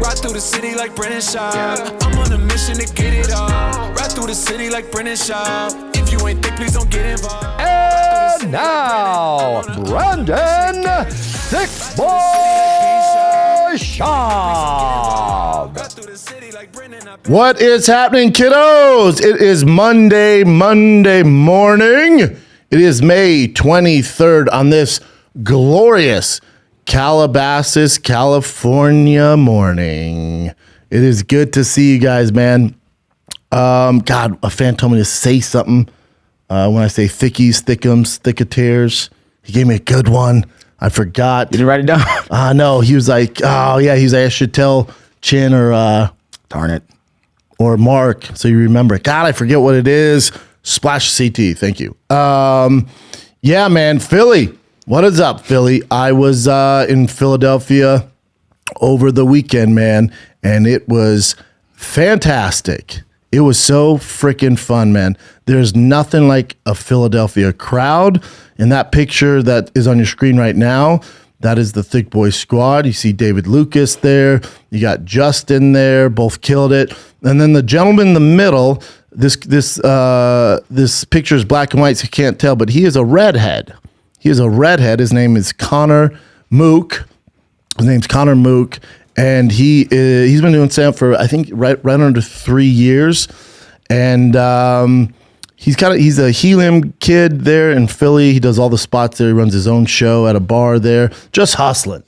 Ride through the city like Brennan Schaub. I'm on a mission to get it all. Ride through the city like Brennan Schaub. If you ain't thick, please don't get involved. And now, Brandon Thiccc Schaub. What is happening, kiddos? It is Monday morning. It is May 23rd on this glorious Calabasas, California morning. It is good to see you guys, man. God, a fan told me to say something when I say thickies, thickums, thickaters. He gave me a good one. I forgot. You didn't write it down? No, he was like, oh, yeah, he's like, I should tell Chin or Darn it. Or Mark, so you remember it. God, I forget what it is. Splash CT, thank you. Yeah, man, Philly. What is up, Philly? I was in Philadelphia over the weekend, man, and it was fantastic. It was so freaking fun, man. There's nothing like a Philadelphia crowd. In that picture that is on your screen right now, that is the Thick Boy squad. You see David Lucas there. You got Justin there. Both killed it. And then the gentleman in the middle, this picture is black and white, so you can't tell, but he is a redhead. He is a redhead. His name is Connor Mook. His name's Connor Mook, and he's been doing stand-up for, I think, right under 3 years. And he's a helium kid there in Philly. He does all the spots there. He runs his own show at a bar there. Just hustling.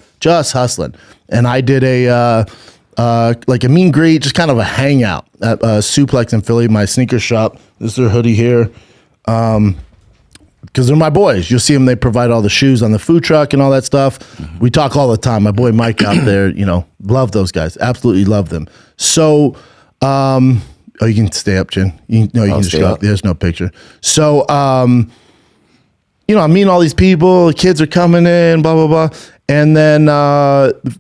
And I did a like a meet and greet, just kind of a hangout at Suplex in Philly, my sneaker shop. This is their hoodie here. Because they're my boys. You'll see them. They provide all the shoes on the food truck and all that stuff. Mm-hmm. We talk all the time. My boy Mike out there, love those guys. Absolutely love them. So, you can stay up, Chin. You can just go up. There's no picture. So, I'm meeting all these people. The kids are coming in, blah, blah, blah. And then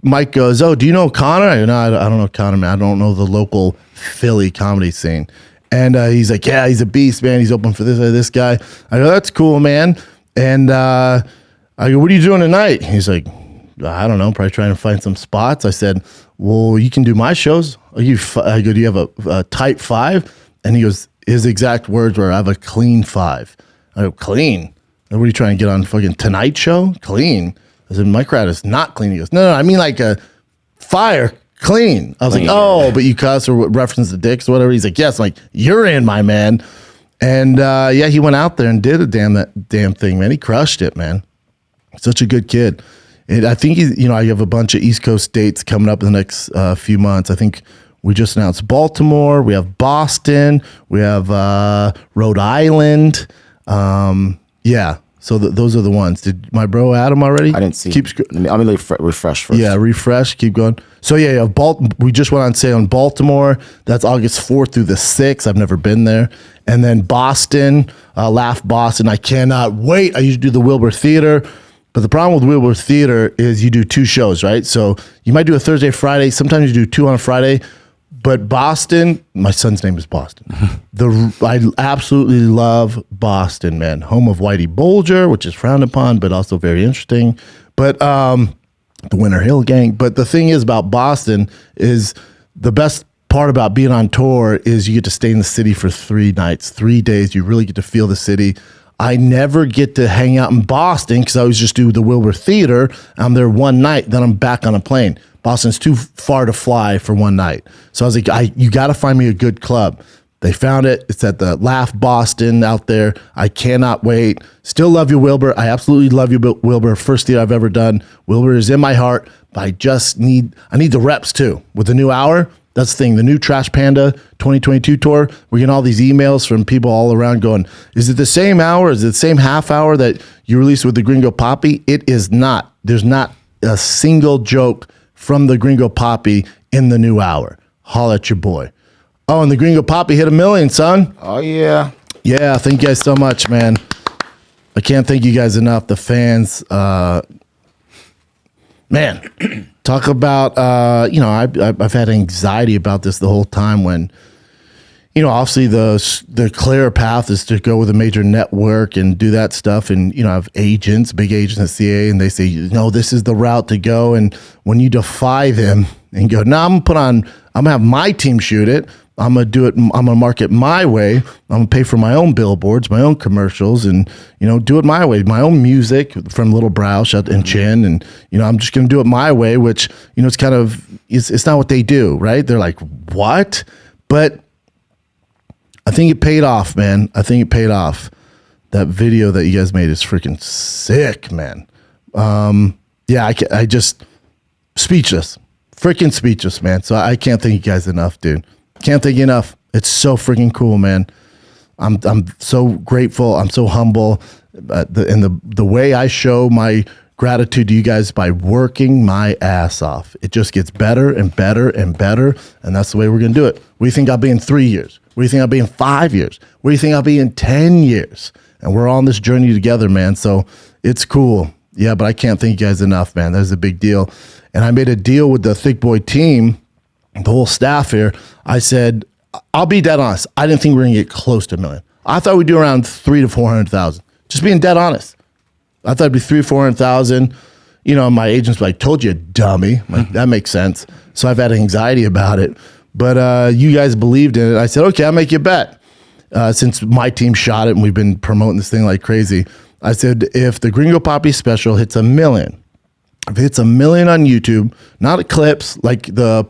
Mike goes, oh, do you know Connor? I go, no, I don't know Connor, man. I don't know the local Philly comedy scene. And he's like, yeah, he's a beast, man. He's open for this guy. I go, that's cool, man. And I go, what are you doing tonight? He's like, I don't know, probably trying to find some spots. I said, well, you can do my shows. I go, do you have a type 5? And he goes, his exact words were, I have a clean 5. I go, clean? And what are you trying to get on fucking Tonight Show? Clean? I said, my crowd is not clean. He goes, no, I mean like a fire clean. I was like, oh, but you cuss or reference the dicks or whatever. He's like, yes. I'm like, you're in, my man. And yeah, he went out there and did that damn thing, man. He crushed it, man. Such a good kid. And I think I have a bunch of East Coast dates coming up in the next few months. I think we just announced Baltimore. We have Boston. We have Rhode Island. Yeah. So those are the ones. Did my bro Adam already? I didn't see. Let me refresh first. Yeah, refresh. Keep going. So yeah, we just went on sale in Baltimore. That's August 4th through the 6th. I've never been there. And then Boston, Laugh Boston. I cannot wait. I usually do the Wilbur Theater. But the problem with Wilbur Theater is you do 2 shows, right? So you might do a Thursday, Friday. Sometimes you do 2 on a Friday. But Boston, my son's name is Boston. I absolutely love Boston, man. Home of Whitey Bulger, which is frowned upon, but also very interesting. But the Winter Hill Gang. But the thing is about Boston is the best part about being on tour is you get to stay in the city for 3 nights, 3 days. You really get to feel the city. I never get to hang out in Boston because I always just do the Wilbur Theater. I'm there one night, then I'm back on a plane. Boston's too far to fly for one night. So I was like, you got to find me a good club. They found it. It's at the Laugh Boston out there. I cannot wait. Still love you, Wilbur. I absolutely love you, Wilbur. First theater I've ever done. Wilbur is in my heart, but I need the reps too. With the new hour, that's the thing. The new Trash Panda 2022 tour, we're getting all these emails from people all around going, is it the same hour? Is it the same half hour that you released with the Gringo Poppy? It is not. There's not a single joke from the Gringo Poppy in the new hour. Holla at your boy. Oh, and the Gringo Poppy hit 1 million, son. Oh, yeah. Yeah, thank you guys so much, man. I can't thank you guys enough. The fans, man, talk about, I've had anxiety about this the whole time when, obviously the clear path is to go with a major network and do that stuff. And, I have agents, big agents at CA, and they say, this is the route to go. And when you defy them and go, no, I'm going to have my team shoot it. I'm going to do it. I'm going to market my way. I'm going to pay for my own billboards, my own commercials, and, do it my way, my own music from Little Brow and Chin. And, I'm just going to do it my way, which, it's kind of, it's not what they do, right? They're like, what? But I think it paid off, man. I think it paid off. That video that you guys made is freaking sick, man. I just speechless, freaking speechless, man. So I can't thank you guys enough, dude. Can't thank you enough. It's so freaking cool, man. I'm so grateful. I'm so humble. The way I show my gratitude to you guys by working my ass off. It just gets better and better and better, and that's the way we're gonna do it. Where do you think I'll be in 3 years? Where do you think I'll be in 5 years? Where do you think I'll be in 10 years? And we're on this journey together, man. So it's cool. Yeah, but I can't thank you guys enough, man. That's a big deal. And I made a deal with the Thick Boy team, the whole staff here. I said, I'll be dead honest. I didn't think we were gonna get close to $1 million. I thought we'd do around 300,000 to 400,000. Just being dead honest. I thought it'd be 300,000 400,000. My agent's like, told you, dummy. I'm like, that makes sense. So I've had anxiety about it. But you guys believed in it. I said, okay, I'll make you a bet. Since my team shot it and we've been promoting this thing like crazy, I said, if the Gringo Poppy special hits $1 million, if it hits $1 million on YouTube, not clips like the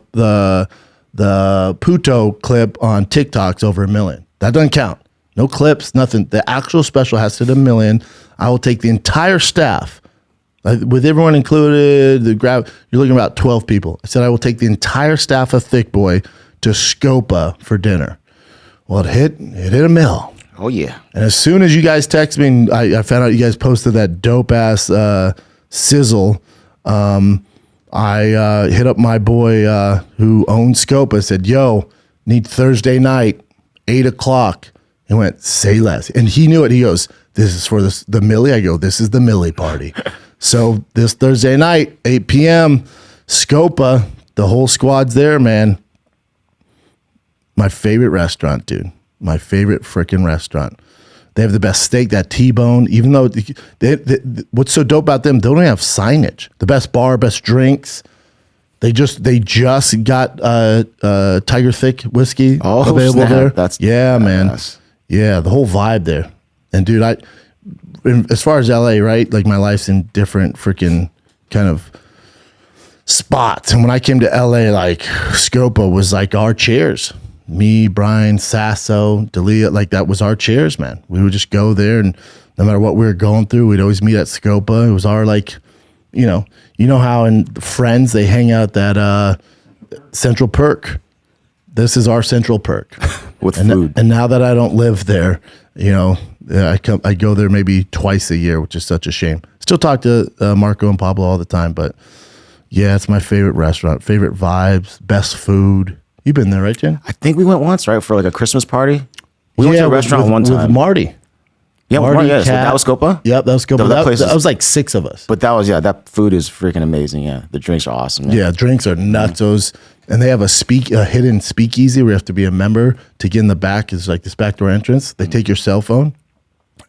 Puto clip on TikTok's over $1 million. That doesn't count. No clips, nothing. The actual special has to hit $1 million. I will take the entire staff, with everyone included. You're looking at about 12 people. I said I will take the entire staff of Thick Boy to Scopa for dinner. Well, it hit $1 million. Oh yeah. And as soon as you guys text me, and I found out you guys posted that dope ass sizzle. I hit up my boy who owns Scopa. Said, "Yo, need Thursday night, 8:00." He went, "Say less," and he knew it. He goes, "This is for the Millie." I go, "This is the Millie party." So this Thursday night, 8 p.m., Scopa, the whole squad's there, man. My favorite restaurant, dude. My favorite freaking restaurant. They have the best steak, that T-bone. Even though what's so dope about them, they don't have signage. The best bar, best drinks. They just got Tiger Thick whiskey available there. Yeah, man. Nice. Yeah, the whole vibe there. And dude, as far as LA, right? Like my life's in different freaking kind of spots. And when I came to LA, like Scopa was like our chairs. Me, Brian, Sasso, Dalia, like that was our chairs, man. We would just go there, and no matter what we were going through, we'd always meet at Scopa. It was our you know how in Friends they hang out at that Central Perk. This is our Central Perk with food. And now that I don't live there, I go there maybe twice a year, which is such a shame. Still talk to Marco and Pablo all the time, but yeah, it's my favorite restaurant, favorite vibes, best food. You've been there, right, Jen? I think we went once, right, for like a Christmas party. We went to a restaurant one time with Marty. Yeah, Marty, yeah. So that was Scopa? Yep, that was Scopa. That was like 6 of us. But that food is freaking amazing, yeah. The drinks are awesome. Yeah, drinks are nutsos. And they have a hidden speakeasy where you have to be a member to get in the back. It's like this backdoor entrance. They take your cell phone.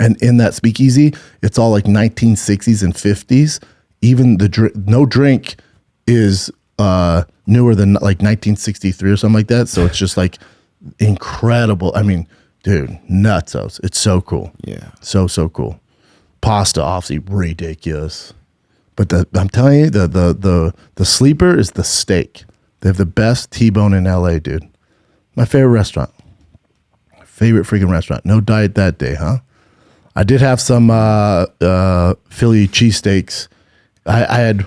And in that speakeasy, it's all like 1960s and 50s. Even no drink is newer than like 1963 or something like that. So it's just like incredible. I mean, dude, nutsos. It's so cool. Yeah. So cool. Pasta, obviously ridiculous. But I'm telling you, the sleeper is the steak. They have the best T-bone in LA, dude. My favorite restaurant. Favorite freaking restaurant. No diet that day, huh? I did have some Philly cheesesteaks. I had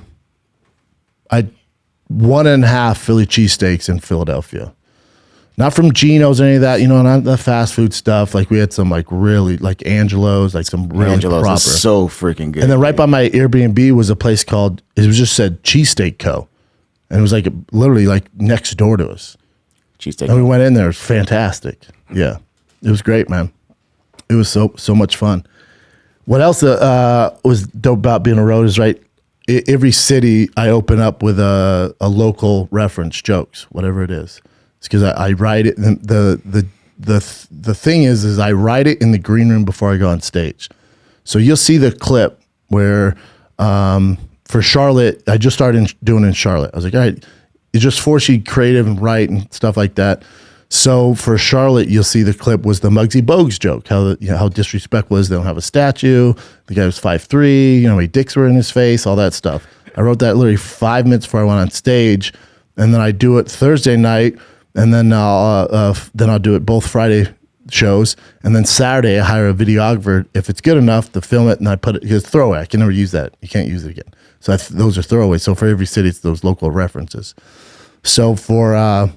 1.5 Philly cheesesteaks in Philadelphia. Not from Geno's or any of that, not the fast food stuff. Like we had some like really like Angelo's, like some really Angelo's proper. Is so freaking good. And then right by my Airbnb was a place called, it was just said Cheesesteak Co. And it was like literally like next door to us. Cheesesteak. And we went in there. It was fantastic. Yeah. It was great, man. It was so much fun. What else was dope about being on the road is right. Every city I open up with a local reference, jokes, whatever it is. It's because I write it. And the thing is I write it in the green room before I go on stage. So you'll see the clip where for Charlotte, I just started doing it in Charlotte. I was like, all right, it just force you creative and write and stuff like that. So for Charlotte, you'll see the clip was the Muggsy Bogues joke, how disrespectful is they don't have a statue. The guy was 5'3", how many dicks were in his face, all that stuff. I wrote that literally 5 minutes before I went on stage, and then I do it Thursday night, and then I'll do it both Friday shows, and then Saturday I hire a videographer if it's good enough to film it, and I put it because throwaway. I can never use that. You can't use it again. So those are throwaways. So for every city, it's those local references. So for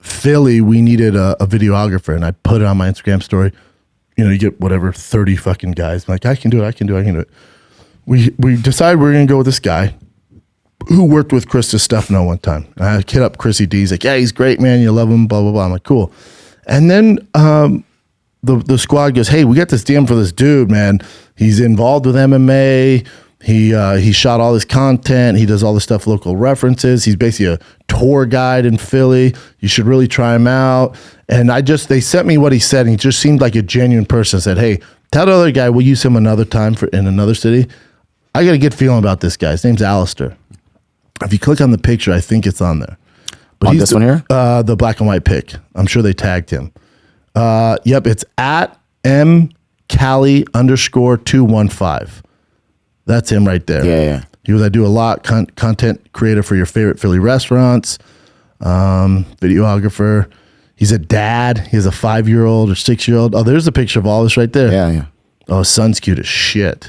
Philly, we needed a videographer, and I put it on my Instagram story. You get whatever 30 fucking guys. I'm like, I can do it. We decided we're gonna go with this guy who worked with Chris Stefano one time. I hit up Chrissy D. He's like, yeah, he's great, man. You love him, blah blah blah. I'm like, cool. And then the squad goes, hey, we got this DM for this dude, man. He's involved with MMA. He shot all this content. He does all this stuff, local references. He's basically a tour guide in Philly. You should really try him out. And they sent me what he said, and he just seemed like a genuine person. I said, hey, tell the other guy we'll use him another time in another city. I got a good feeling about this guy. His name's Alistair. If you click on the picture, I think it's on there. But this one here? The black and white pic. I'm sure they tagged him. Yep, it's at mcallie_215. That's him right there. Yeah. He was, I do a lot, content creator for your favorite Philly restaurants, videographer. He's a dad. He has a 5-year-old or 6-year-old. Oh, there's a picture of all this right there. Yeah. Oh, his son's cute as shit.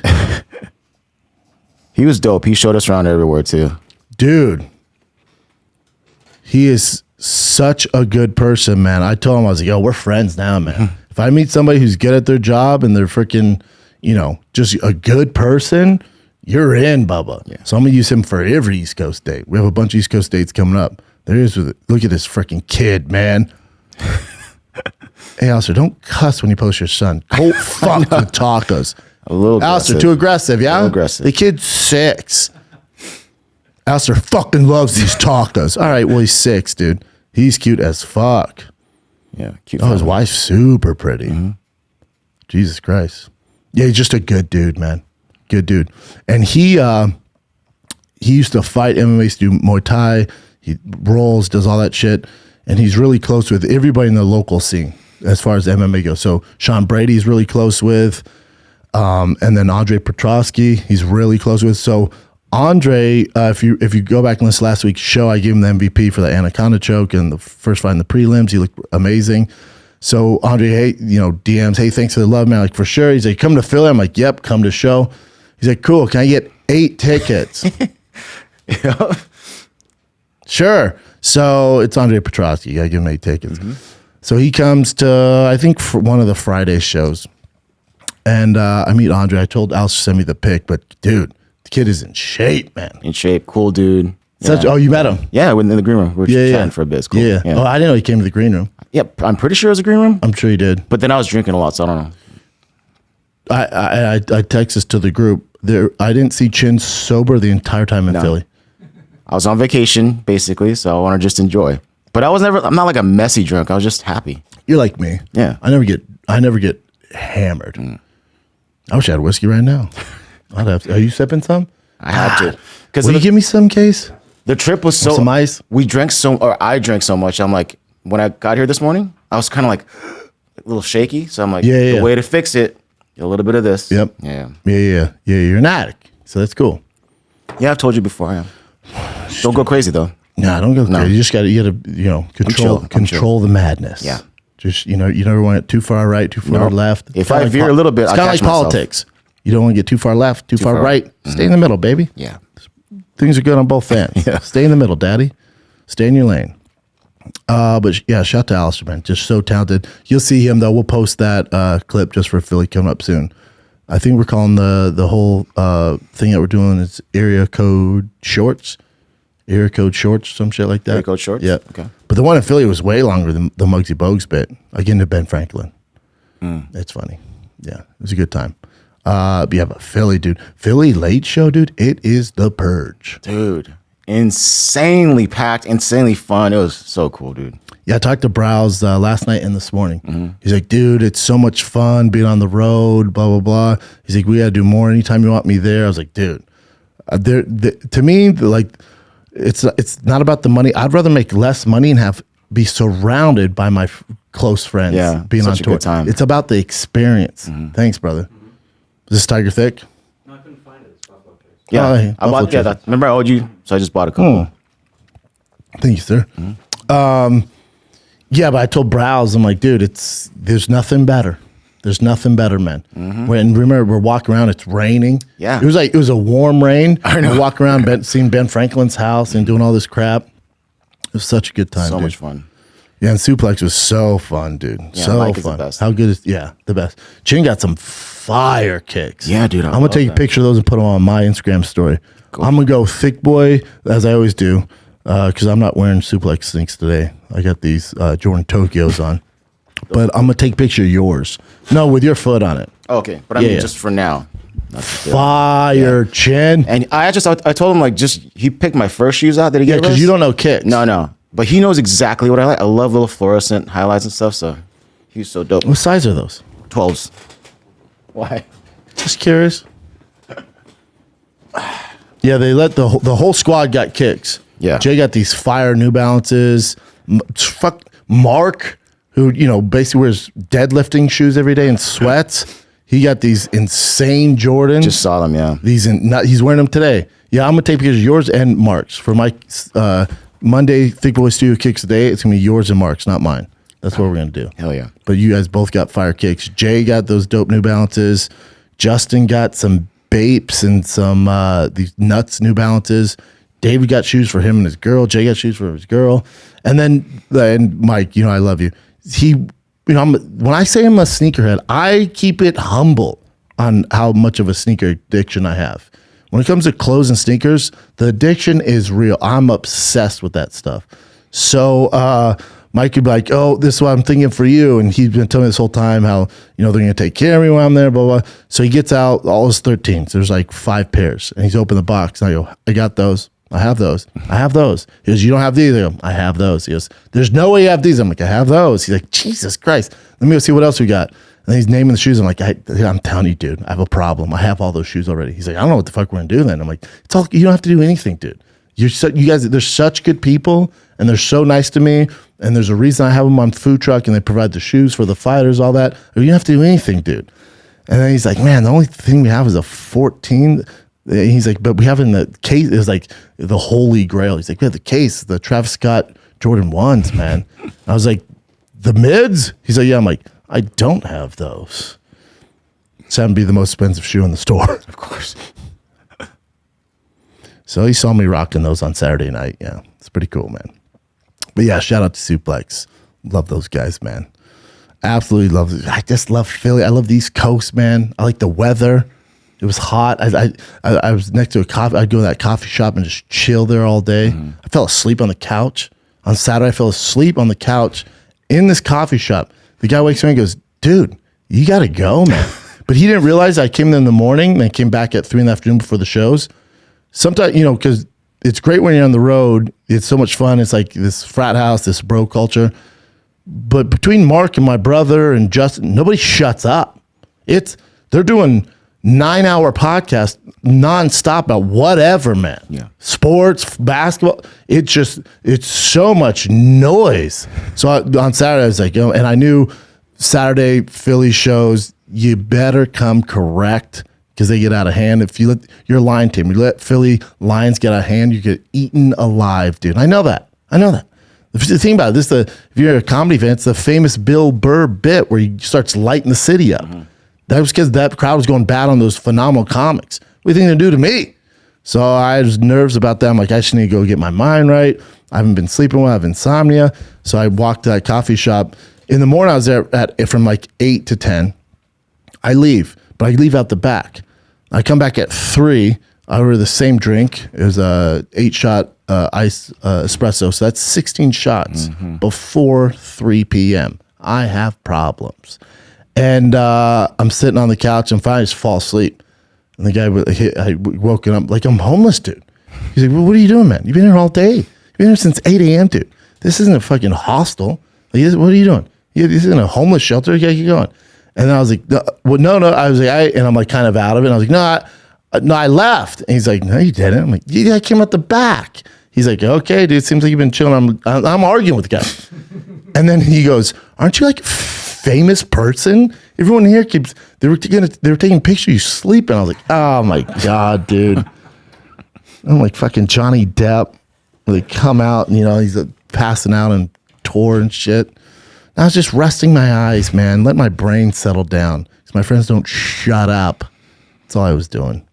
He was dope. He showed us around everywhere too. Dude, he is such a good person, man. I told him, I was like, yo, we're friends now, man. If I meet somebody who's good at their job and they're freaking, just a good person, you're in, Bubba. Yeah. So I'm going to use him for every East Coast date. We have a bunch of East Coast dates coming up. There he is with it. Look at this freaking kid, man. Hey, Alistair, don't cuss when you post your son. Cold fuck with tacos. A little aggressive. Alistair, too aggressive, yeah? A little aggressive. The kid's 6. Alistair fucking loves these tacos. All right, well, he's 6, dude. He's cute as fuck. Yeah, cute. Oh, his wife's super pretty. Mm-hmm. Jesus Christ. Yeah, he's just a good dude, man. Good dude. And he used to fight MMA, do Muay Thai. He rolls, does all that shit. And he's really close with everybody in the local scene as far as MMA goes. So Sean Brady's really close with. And then Andre Petrosky, he's really close with. So Andre, if you go back and listen to last week's show, I gave him the MVP for the Anaconda choke and the first fight in the prelims. He looked amazing. So Andre, hey, DMs, hey, thanks for the love, man. Like, for sure. He's like, come to Philly. I'm like, yep, come to show. He's like, cool. Can I get 8 tickets? Yeah. Sure. So it's Andre Petrosky. I give him 8 tickets. Mm-hmm. So he comes to, I think, for one of the Friday shows. And I meet Andre. I told Alice to send me the pic, but dude, the kid is in shape, man. In shape, cool dude. Oh, you met him? Yeah, in the green room. We were chatting for a bit. It's cool. Yeah. Oh, I didn't know he came to the green room. Yep, I'm pretty sure it was a green room. I'm sure he did. But then I was drinking a lot, so I don't know. I text this to the group. I didn't see Chin sober the entire time in Philly. I was on vacation, basically, so I want to just enjoy. But I'm not like a messy drunk. I was just happy. You're like me. Yeah. I never get hammered. I wish I had whiskey right now. Are you sipping some? I had to. Will you give me some, Case? The trip was so... Some ice? I drank so much. I'm like, when I got here this morning, I was kind of like a little shaky. So I'm like, the way to fix it, a little bit of this. Yep. Yeah. Yeah. You're an addict. So that's cool. Yeah, I've told you before. I am. Don't go crazy, though. Nah, don't go crazy. You just got to, control the madness. Yeah. Just, you never want it too far right, too far left. If I veer a little bit, it's kind of like politics. You don't want to get too far left, too far right. Mm-hmm. Stay in the middle, baby. Yeah. Things are good on both ends. Yeah. Stay in the middle, daddy. Stay in your lane. But yeah, shout out to Alistair, man. Just so talented. You'll see him, though. We'll post that clip just for Philly coming up soon. I think we're calling the whole thing that we're doing is area code shorts, some shit like that. Area code shorts? Yeah. Okay. But the one in Philly was way longer than the Muggsy Bogues bit. Again, to Ben Franklin. It's funny. Yeah, it was a good time. But Philly, dude. Philly late show, dude. It is the purge. Dude. insanely packed, insanely fun. It was so cool, dude. Yeah, I talked to Browse last night and this morning. He's like, dude, it's so much fun being on the road, blah, blah, blah. He's like, we got to do more anytime you want me there. I was like, dude, to me, like, it's not about the money. I'd rather make less money and be surrounded by my close friends being on tour. Time. It's about the experience. Thanks, brother. Is this Tiger Thick? No, I couldn't find it. It's Buffalo Trace. Yeah, hey, I bought. Yeah, remember I owed you, so I just bought a couple. Thank you, sir. Yeah, but I told Browse, I'm like, dude, there's nothing better. There's nothing better, man. When remember we're walking around, it's raining. Yeah, it was a warm rain. I know. We're walking around, seeing Ben Franklin's house and doing all this crap. It was such a good time. So dude. much fun. Yeah, and Suplex was so fun, dude. Yeah, so Mike is fun. the best. How good is the best. Chin got some fire kicks. Yeah, dude. I'm gonna take a picture of those and put them on my Instagram story. Cool. I'm gonna go thick boy as I always do, because I'm not wearing Suplex sneaks today. I got these Jordan Tokyos on, but I'm gonna take a picture of yours. No, with your foot on it. Okay, but I mean just for now. Fire, Chin. And I told him like he picked my first shoes out that he gave us. Because you don't know kicks. No. But he knows exactly what I like. I love little fluorescent highlights and stuff, so he's so dope. What size are those? 12s. Why? Just curious. Yeah, they let the whole squad got kicks. Yeah. Jay got these fire New Balances. Fuck Mark, who basically wears deadlifting shoes every day and sweats. He got these insane Jordans. Just saw them, yeah. He's wearing them today. Yeah, I'm gonna take pictures of yours and Mark's for my Monday Thick Boy Studio Kicks today. It's gonna be yours and Mark's, not mine. That's what we're gonna do. Hell yeah. But you guys both got fire kicks. Jay got those dope New Balances. Justin got some Bapes and some these nuts New Balances. David got shoes for him and his girl. Jay got shoes for his girl. And then Mike, I love you. When I say I'm a sneakerhead, I keep it humble on how much of a sneaker addiction I have. When it comes to clothes and sneakers, the addiction is real. I'm obsessed with that stuff. So Mike could be like, oh, this is what I'm thinking for you. And he's been telling me this whole time how, they're going to take care of me when I'm there, blah, blah. So he gets out all his 13s. There's like 5 pairs. And he's opened the box. And I go, I got those. I have those. I have those. He goes, you don't have these? I go, I have those. He goes, there's no way you have these. I'm like, I have those. He's like, Jesus Christ. Let me go see what else we got. And he's naming the shoes. I'm like, I'm telling you, dude, I have a problem. I have all those shoes already. He's like, I don't know what the fuck we're gonna do then. I'm like, it's all, you don't have to do anything, dude. You guys, they're such good people and they're so nice to me. And there's a reason I have them on food truck and they provide the shoes for the fighters, all that. You don't have to do anything, dude. And then he's like, man, the only thing we have is a 14. He's like, but we have in the case, it was like the holy grail. He's like, we have the case, the Travis Scott Jordan 1s, man. I was like, the mids? He's like, yeah. I'm like, I don't have those. It's having to be the most expensive shoe in the store. Of course. So he saw me rocking those on Saturday night. Yeah, it's pretty cool, man. But yeah, shout out to Suplex. Love those guys, man. Absolutely love it. I just love Philly. I love the East Coast, man. I like the weather. It was hot. I was next to a coffee. I'd go to that coffee shop and just chill there all day. I fell asleep on the couch. On Saturday, I fell asleep on the couch in this coffee shop. The guy wakes me and goes, dude, you got to go, man. But he didn't realize I came in the morning and I came back at 3 in the afternoon before the shows. Sometimes, because it's great when you're on the road. It's so much fun. It's like this frat house, this bro culture. But between Mark and my brother and Justin, nobody shuts up. They're doing 9-hour podcast nonstop about whatever, man. Yeah. Sports, basketball. It's so much noise. So on Saturday, I was like, and I knew Saturday Philly shows, you better come correct because they get out of hand. If you let your Lion team, you let Philly Lions get out of hand, you get eaten alive, dude. I know that. The thing about it, if you're a comedy fan, it's the famous Bill Burr bit where he starts lighting the city up. Mm-hmm. That was because that crowd was going bad on those phenomenal comics. What do you think they're going to do to me? So I was nervous about that. I'm like, I just need to go get my mind right. I haven't been sleeping well. I have insomnia. So I walked to that coffee shop. In the morning, I was there from like 8 to 10. I leave, but I leave out the back. I come back at 3. I order the same drink. It was a 8-shot ice espresso. So that's 16 shots before 3 p.m. I have problems. And I'm sitting on the couch and finally just fall asleep. And the guy, I woken up like I'm homeless, dude. He's like, well, what are you doing, man? You've been here all day. You've been here since 8 a.m., dude. This isn't a fucking hostel. Like, what are you doing? This isn't a homeless shelter. You gotta keep going. And then I was like, no. I was like, and I'm like kind of out of it. And I was like, no, I left. And he's like, no, you didn't. I'm like, yeah, I came out the back. He's like, okay, dude, seems like you've been chilling. I'm arguing with the guy. And then he goes, aren't you like a famous person? Everyone here they were taking pictures of you sleeping. I was like, oh my God, dude. I'm like fucking Johnny Depp. They come out and, he's passing out and tour and shit. I was just resting my eyes, man. Let my brain settle down. Because my friends don't shut up. That's all I was doing.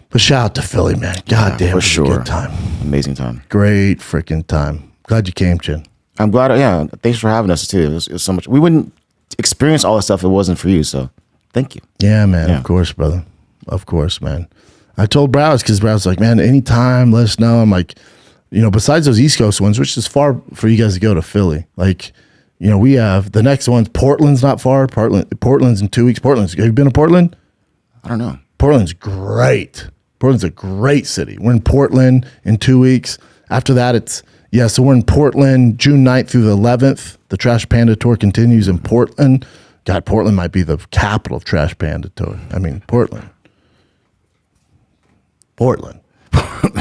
But shout out to Philly, man. God damn, it was a good time. Amazing time. Great freaking time. Glad you came, Chin. I'm glad. Yeah, thanks for having us too. It was so much. We wouldn't experience all this stuff if it wasn't for you. So thank you. Yeah, man. Yeah. Of course, brother. Of course, man. I told Browse because Browse was like, man, anytime, let us know. I'm like, besides those East Coast ones, which is far for you guys to go to Philly, like, we have the next ones. Portland's not far. Portland's in 2 weeks. Have you been to Portland? I don't know. Portland's great. Portland's a great city. We're in Portland in 2 weeks. After that, so we're in Portland June 9th through the 11th. The Trash Panda Tour continues in Portland. God, Portland might be the capital of Trash Panda Tour. I mean, Portland.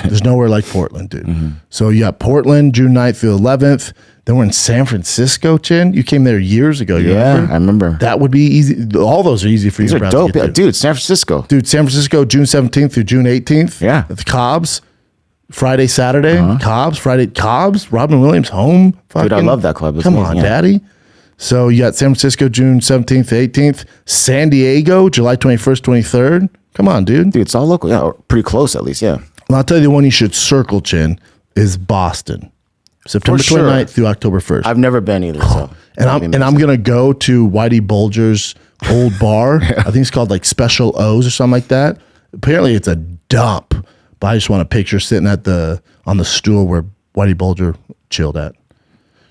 There's nowhere like Portland, dude. Mm-hmm. So Portland, June 9th through 11th. Then we're in San Francisco, Chin. You came there years ago. I remember. That would be easy. All those are easy for you. These are dope. Yeah, dude, San Francisco. Dude, San Francisco, June 17th through June 18th. Yeah. At the Cobbs. Friday, Saturday. Cobbs. Robin Williams home. Dude, I love that club. It's amazing. On, Daddy. So you got San Francisco, June 17th to 18th. San Diego, July 21st, 23rd. Come on, dude. Dude, it's all local. Yeah, pretty close at least, yeah. Well, I'll tell you the one you should circle, Chin, is Boston. September 29th through October 1st. I've never been either. So and I'm going to go to Whitey Bulger's old bar. I think it's called like Special O's or something like that. Apparently it's a dump, but I just want a picture sitting on the stool where Whitey Bulger chilled at.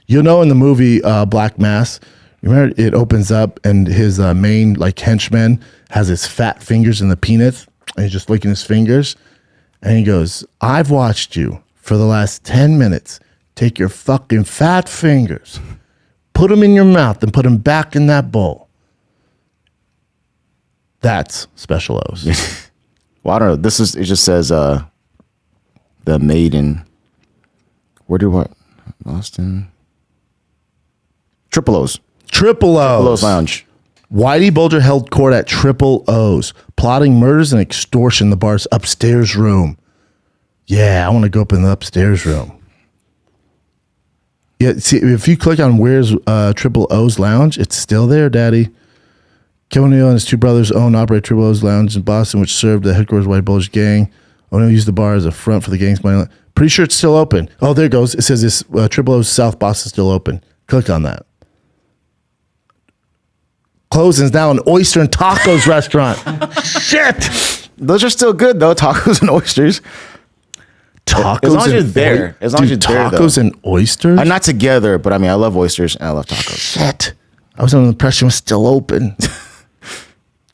In the movie Black Mass, remember it opens up and his main like henchman has his fat fingers in the peanuts and he's just licking his fingers. And he goes, I've watched you for the last 10 minutes. Take your fucking fat fingers, put them in your mouth, and put them back in that bowl. That's Special O's. Well, I don't know. It just says the Maiden. Where do what? Boston. Triple O's. Triple O's Lounge. Whitey Bulger held court at Triple O's, plotting murders and extortion in the bar's upstairs room. Yeah, I want to go up in the upstairs room. Yeah, see, if you click on where's Triple O's Lounge, it's still there, Daddy. Kevin O'Neill and his two brothers own and operate Triple O's Lounge in Boston, which served the headquarters of White Bulger's gang. O'Neill used the bar as a front for the gang's money. Pretty sure it's still open. Oh, there it goes. It says this Triple O's South Boston is still open. Click on that. Closing is now an oyster and tacos restaurant. Shit. Those are still good though. Tacos and oysters. Tacos as long as you're there. As long as you're there. Tacos and oysters? Not together, but I mean, I love oysters and I love tacos. Shit. I was under the impression it was still open.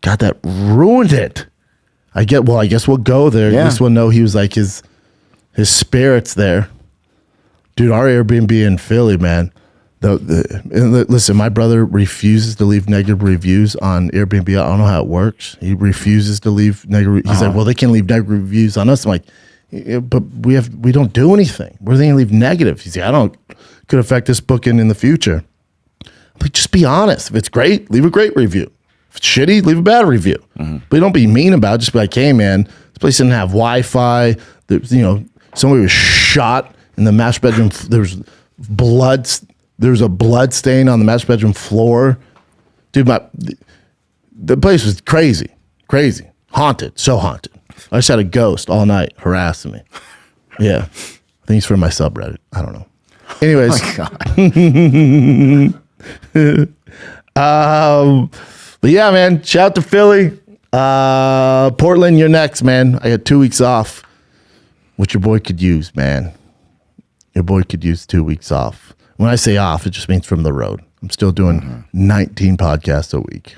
God, that ruined it. I guess we'll go there. Yeah. At least we'll know he was like his spirit's there. Dude, our Airbnb in Philly, man. Listen, my brother refuses to leave negative reviews on Airbnb. I don't know how it works. He refuses to leave negative. He's like, well, they can leave negative reviews on us. I'm like, yeah, but we don't do anything. Where are they gonna leave negative? He's like, could affect this booking in the future. I'm like, just be honest. If it's great, leave a great review. If it's shitty, leave a bad review. Mm-hmm. But don't be mean about it. Just be like, hey man, this place didn't have Wi-Fi. Somebody was shot in the master bedroom. There's blood. There's a blood stain on the master bedroom floor. Dude, the place was crazy. Haunted, so haunted. I just had a ghost all night harassing me. Yeah. I think he's from my subreddit. I don't know. Anyways. Oh my God. But yeah, man, shout out to Philly. Portland, you're next, man. I got 2 weeks off, which your boy could use, man. Your boy could use 2 weeks off. When I say off, it just means from the road. I'm still doing 19 podcasts a week.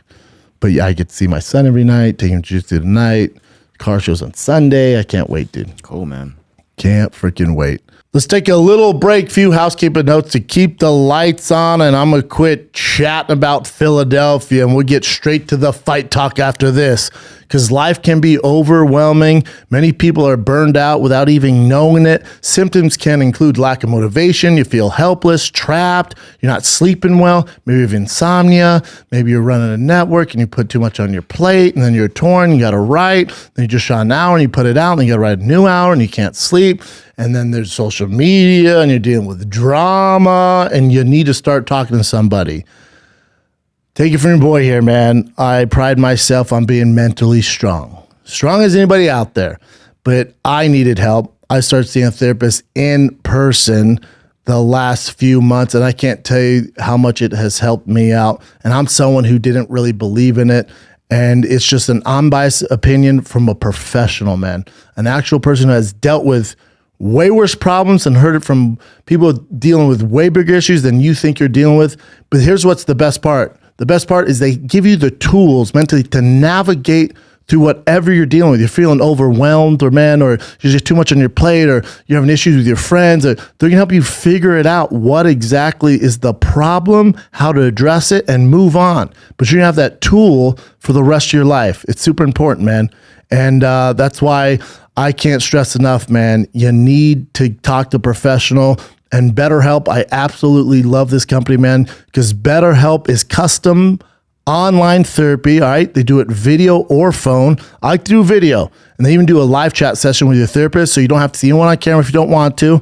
But yeah, I get to see my son every night, take him to jiu-jitsu tonight, Car show's on Sunday. I can't wait, dude. Cool, man. Can't freaking wait. Let's take a little break. Few housekeeping notes to keep the lights on, and I'm going to quit chatting about Philadelphia, and we'll get straight to the fight talk after this, because life can be overwhelming. Many people are burned out without even knowing it. Symptoms can include lack of motivation. You feel helpless, trapped. You're not sleeping well. Maybe you have insomnia. Maybe you're running a network and you put too much on your plate, and then you're torn. You got to write. Then you just shot an hour and you put it out, and then you got to write a new hour and you can't sleep. And then there's social media and you're dealing with drama and you need to start talking to somebody. Take it from your boy here, man. I pride myself on being mentally strong. Strong as anybody out there. But I needed help. I started seeing a therapist in person the last few months, and I can't tell you how much it has helped me out. And I'm someone who didn't really believe in it. And it's just an unbiased opinion from a professional, man. An actual person who has dealt with way worse problems and heard it from people dealing with way bigger issues than you think you're dealing with. But here's what's the best part. The best part is they give you the tools mentally to navigate through whatever you're dealing with. You're feeling overwhelmed or you're just too much on your plate, or you're having issues with your friends. Or they're going to help you figure it out, what exactly is the problem, how to address it, and move on. But you're going to have that tool for the rest of your life. It's super important, man. And that's why I can't stress enough, man. You need to talk to a professional. And BetterHelp, I absolutely love this company, man, because BetterHelp is custom online therapy, all right? They do it video or phone. I like to do video. And they even do a live chat session with your therapist, so you don't have to see anyone on camera if you don't want to.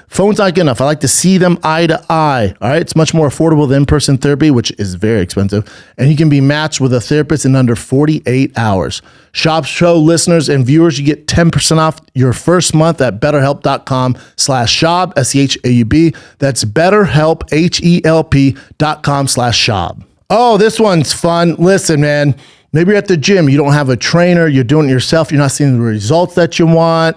Phone's not good enough. I like to see them eye to eye, all right? It's much more affordable than in-person therapy, which is very expensive. And you can be matched with a therapist in under 48 hours. Schaub Show listeners and viewers, you get 10% off your first month at betterhelp.com/Schaub, SCHAUB. That's BetterHelp, HELP.com/Schaub. Oh, this one's fun. Listen, man. Maybe you're at the gym, you don't have a trainer, you're doing it yourself, you're not seeing the results that you want.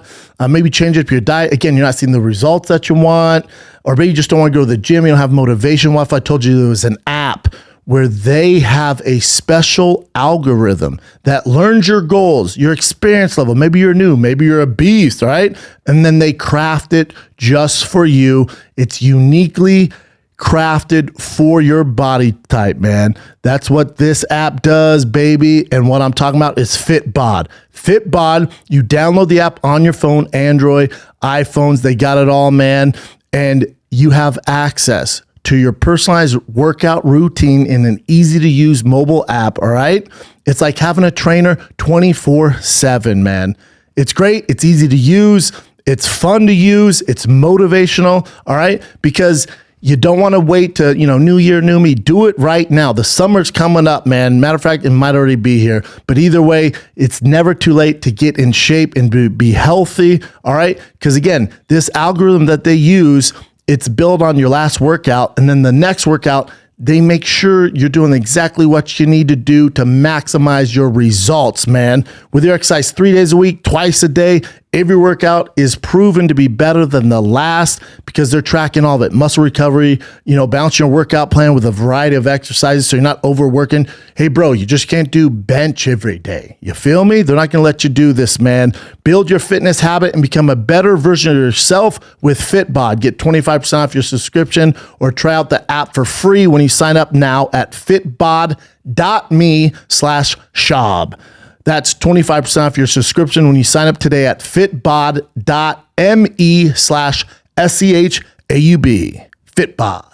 Maybe change up your diet. Again, you're not seeing the results that you want. Or maybe you just don't want to go to the gym, you don't have motivation. What if I told you there was an app where they have a special algorithm that learns your goals, your experience level? Maybe you're new, maybe you're a beast, right? And then they craft it just for you. It's uniquely crafted for your body type, man. That's what this app does, baby. And what I'm talking about is FitBod. FitBod, you download the app on your phone, Android, iPhones, they got it all, man. And you have access to your personalized workout routine in an easy to use mobile app, all right? It's like having a trainer 24/7, man. It's great. It's easy to use. It's fun to use. It's motivational, all right? Because you don't want to wait to, new year, new me. Do it right now. The summer's coming up, man. Matter of fact, it might already be here. But either way, it's never too late to get in shape and be healthy, all right? Because again, this algorithm that they use, it's built on your last workout. And then the next workout, they make sure you're doing exactly what you need to do to maximize your results, man. With your exercise 3 days a week, twice a day, every workout is proven to be better than the last because they're tracking all of it. Muscle recovery, balancing your workout plan with a variety of exercises so you're not overworking. Hey, bro, you just can't do bench every day. You feel me? They're not going to let you do this, man. Build your fitness habit and become a better version of yourself with FitBod. Get 25% off your subscription or try out the app for free when you sign up now at fitbod.me/Schaub. That's 25% off your subscription when you sign up today at fitbod.me/SCHAUB. FitBod.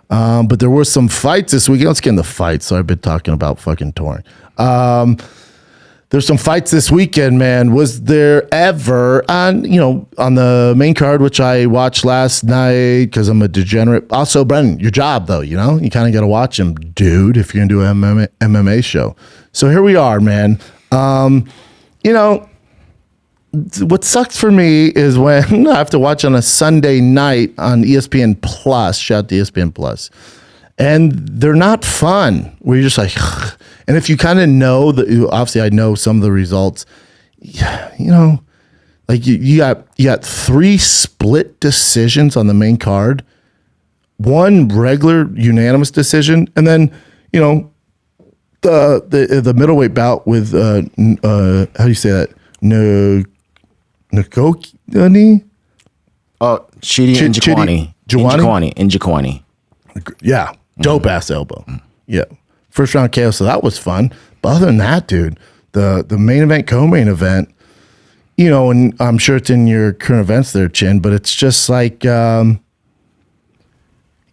But there were some fights this weekend. Let's get into fights. So I've been talking about fucking touring. There's some fights this weekend, man. Was there ever on the main card, which I watched last night because I'm a degenerate. Also, Brendan, your job though, you kind of got to watch him, dude, if you're going to do an MMA show. So here we are, man. What sucks for me is when I have to watch on a Sunday night on ESPN Plus. Shout out to ESPN Plus. And they're not fun. Where you're just like, and if you kind of know that, obviously I know some of the results, like you got 3 split decisions on the main card, 1 regular unanimous decision, and then, the middleweight bout with how do you say that? Nkoki? Chidi Njokwani. Yeah, dope ass elbow. Yeah, first round KO. So that was fun. But other than that, dude, the main event, co-main event, you know, and I'm sure it's in your current events there, Chin. But it's just like, you know,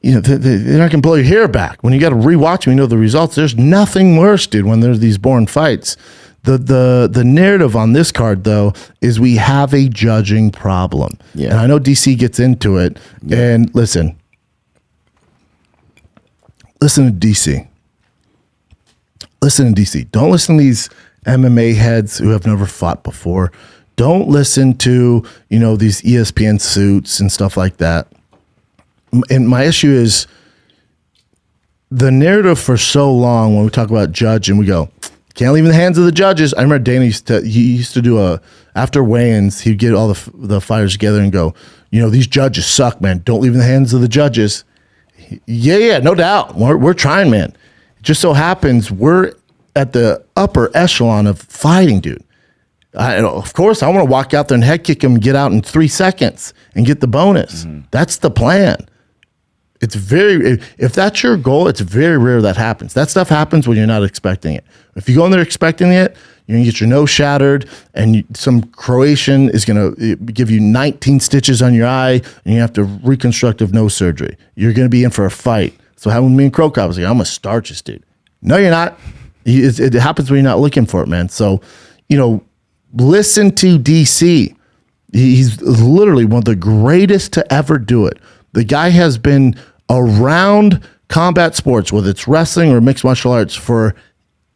they're not gonna blow your hair back when you got to rewatch them. You know the results. There's nothing worse, dude, when there's these boring fights. The narrative on this card, though, is we have a judging problem. Yeah. And I know DC gets into it. Yeah. And listen to DC. Listen to DC. Don't listen to these MMA heads who have never fought before. Don't listen to, you know, these ESPN suits and stuff like that. And my issue is the narrative for so long when we talk about judge and we go, can't leave in the hands of the judges. I remember Dana used to do after weigh-ins, he'd get all the fighters together and go, you know, these judges suck, man. Don't leave in the hands of the judges. Yeah, no doubt. We're trying, man. It just so happens we're at the upper echelon of fighting, dude. Of course, I want to walk out there and head kick him and get out in 3 seconds and get the bonus. Mm-hmm. That's the plan. If that's your goal, it's very rare that happens. That stuff happens when you're not expecting it. If you go in there expecting it, you're going to get your nose shattered, and some Croatian is going to give you 19 stitches on your eye, and you have to reconstructive nose surgery. You're going to be in for a fight. So having me and Crow Cop was like, I'm going to starch this dude. No, you're not. It happens when you're not looking for it, man. So, you know, listen to DC. He's literally one of the greatest to ever do it. The guy has been around combat sports, whether it's wrestling or mixed martial arts,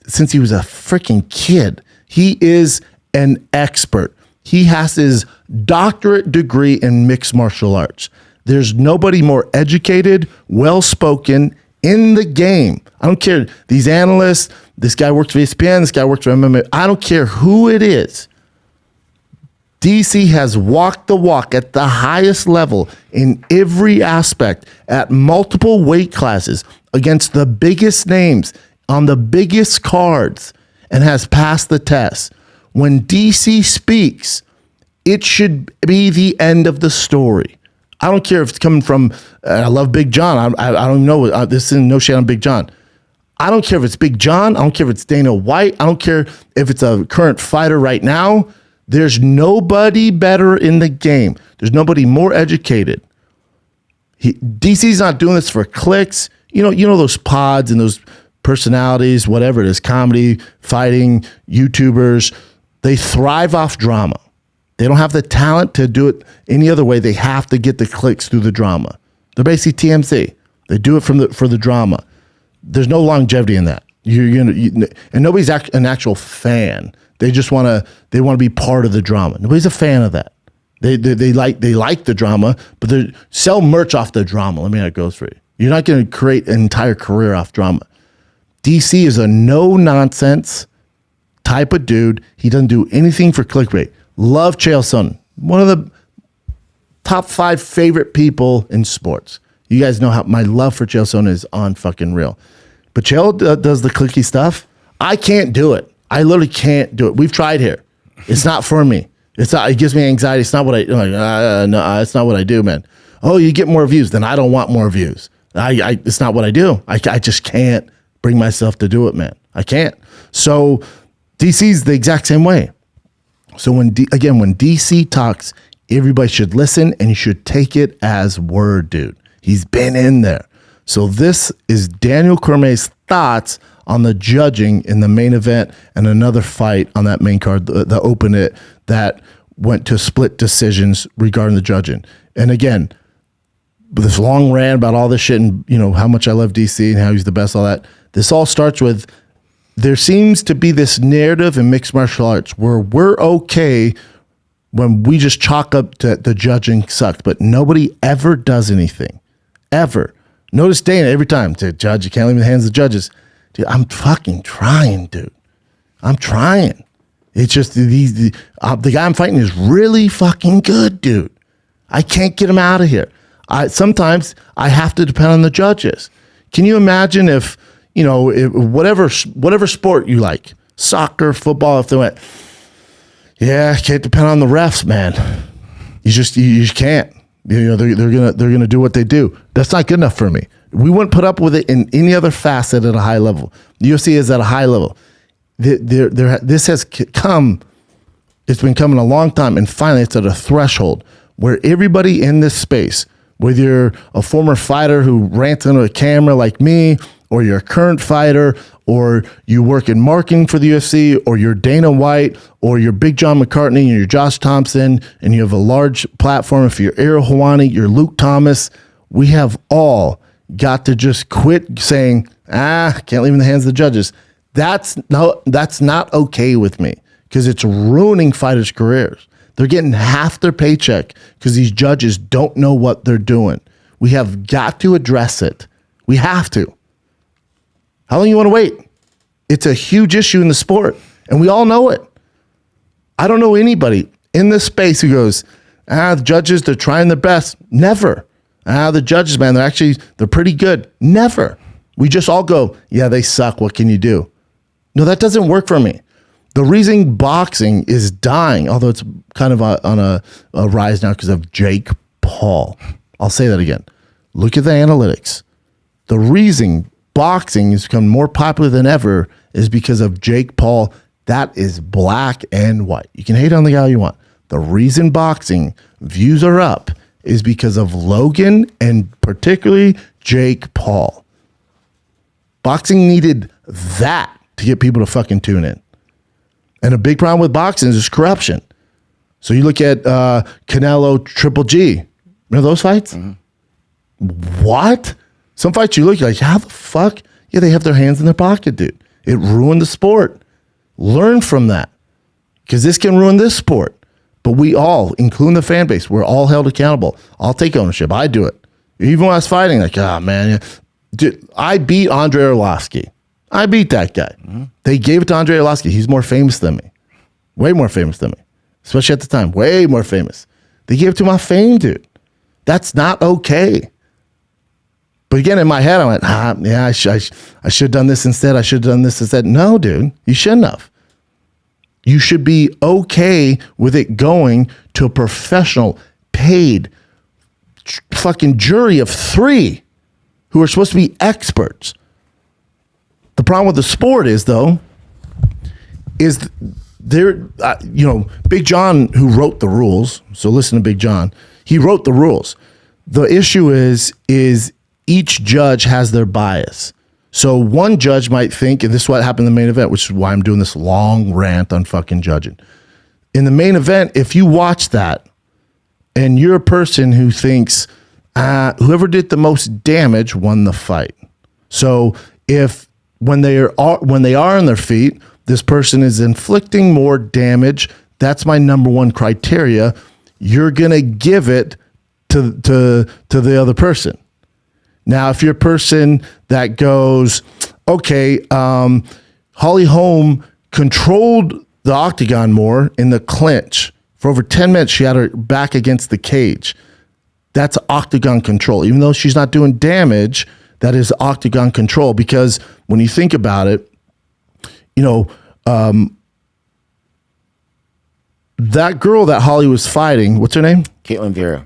since he was a freaking kid. He is an expert. He has his doctorate degree in mixed martial arts. There's nobody more educated, well-spoken in the game. I don't care. These analysts, this guy works for ESPN, this guy works for MMA. I don't care who it is. DC has walked the walk at the highest level in every aspect at multiple weight classes against the biggest names on the biggest cards and has passed the test. When DC speaks, it should be the end of the story. I don't care if it's coming from, I love Big John. I don't even know, this is no shade on Big John. I don't care if it's Big John. I don't care if it's Dana White. I don't care if it's a current fighter right now. There's nobody better in the game. There's nobody more educated. DC's not doing this for clicks. You know those pods and those personalities, whatever it is, comedy, fighting, YouTubers, they thrive off drama. They don't have the talent to do it any other way. They have to get the clicks through the drama. They're basically TMZ. They do it for the drama. There's no longevity in that. And nobody's an actual fan. They just want to be part of the drama. Nobody's a fan of that. They like the drama, but they sell merch off the drama. Let me know how it goes for you. You're not going to create an entire career off drama. DC is a no nonsense type of dude. He doesn't do anything for clickbait. Love Chael Sonnen, one of the top 5 favorite people in sports. You guys know how my love for Chael Sonnen is on fucking real. But Chael does the clicky stuff. I can't do it. I literally can't do it. We've tried here. It's not for me. It's not. It gives me anxiety. It's not what no, it's not what I do, man. Oh, you get more views, then I don't want more views. It's not what I do. I just can't bring myself to do it, man. I can't. So DC's the exact same way. So when DC talks, everybody should listen and you should take it as word, dude. He's been in there. So this is Daniel Cormier's thoughts on the judging in the main event and another fight on that main card, the open it, that went to split decisions regarding the judging. And again, this long rant about all this shit and, you know, how much I love DC and how he's the best, all that. This all starts with, there seems to be this narrative in mixed martial arts where we're okay when we just chalk up to the judging sucked, but nobody ever does anything. Ever. Notice Dana every time, judge, you can't leave in the hands of the judges. Dude, I'm fucking trying, dude. I'm trying. It's just the guy I'm fighting is really fucking good, dude. I can't get him out of here. Sometimes I have to depend on the judges. Can you imagine if, whatever sport you like, soccer, football, if they went, yeah, can't depend on the refs, man. You just can't. They're gonna do what they do. That's not good enough for me. We wouldn't put up with it in any other facet at a high level. The UFC is at a high level. This has come. It's been coming a long time, and finally, it's at a threshold where everybody in this space, whether you're a former fighter who rants into a camera like me, or you're a current fighter, or you work in marketing for the UFC, or you're Dana White, or you're Big John McCartney, and you're Josh Thompson, and you have a large platform. If you're Ariel Helwani, you're Luke Thomas. We have all got to just quit saying, can't leave in the hands of the judges. That's not okay with me, because it's ruining fighters' careers. They're getting half their paycheck because these judges don't know what they're doing. We have got to address it. We have to. How long you want to wait? It's a huge issue in the sport, and we all know it. I don't know anybody in this space who goes, the judges, they're trying their best. Never. The judges, man, they're pretty good. Never. We just all go, yeah, they suck. What can you do? No, that doesn't work for me. The reason boxing is dying, although it's kind of on a rise now because of Jake Paul. I'll say that again. Look at the analytics. The reason boxing has become more popular than ever is because of Jake Paul. That is black and white. You can hate on the guy you want. The reason boxing views are up is because of Logan and particularly Jake Paul. Boxing needed that to get people to fucking tune in. And a big problem with boxing is corruption. So you look at Canelo, Triple G. Remember those fights? Mm-hmm. What? Some fights you look, you're like, how the fuck? Yeah, they have their hands in their pocket, dude. It ruined the sport. Learn from that, because this can ruin this sport. But we all, including the fan base, we're all held accountable. I'll take ownership. I do it. Even when I was fighting, like, man, dude, I beat Andre Arlovsky. I beat that guy. Mm-hmm. They gave it to Andre Arlovsky. He's more famous than me. Way more famous than me. Especially at the time. Way more famous. They gave it to my fame, dude. That's not okay. But again, in my head, I went, I should have done this instead. I should have done this instead. No, dude, you shouldn't have. You should be okay with it going to a professional, paid fucking jury of 3 who are supposed to be experts. The problem with the sport is, though, is there, Big John, who wrote the rules. So listen to Big John. He wrote the rules. The issue is each judge has their bias. So one judge might think, and this is what happened in the main event, which is why I'm doing this long rant on fucking judging. In the main event, if you watch that and you're a person who thinks whoever did the most damage won the fight. So if when they are on their feet, this person is inflicting more damage, that's my number one criteria. You're going to give it to the other person. Now, if you're a person that goes, okay, Holly Holm controlled the octagon more in the clinch. For over 10 minutes, she had her back against the cage. That's octagon control. Even though she's not doing damage, that is octagon control. Because when you think about it, that girl that Holly was fighting, what's her name? Caitlin Vera,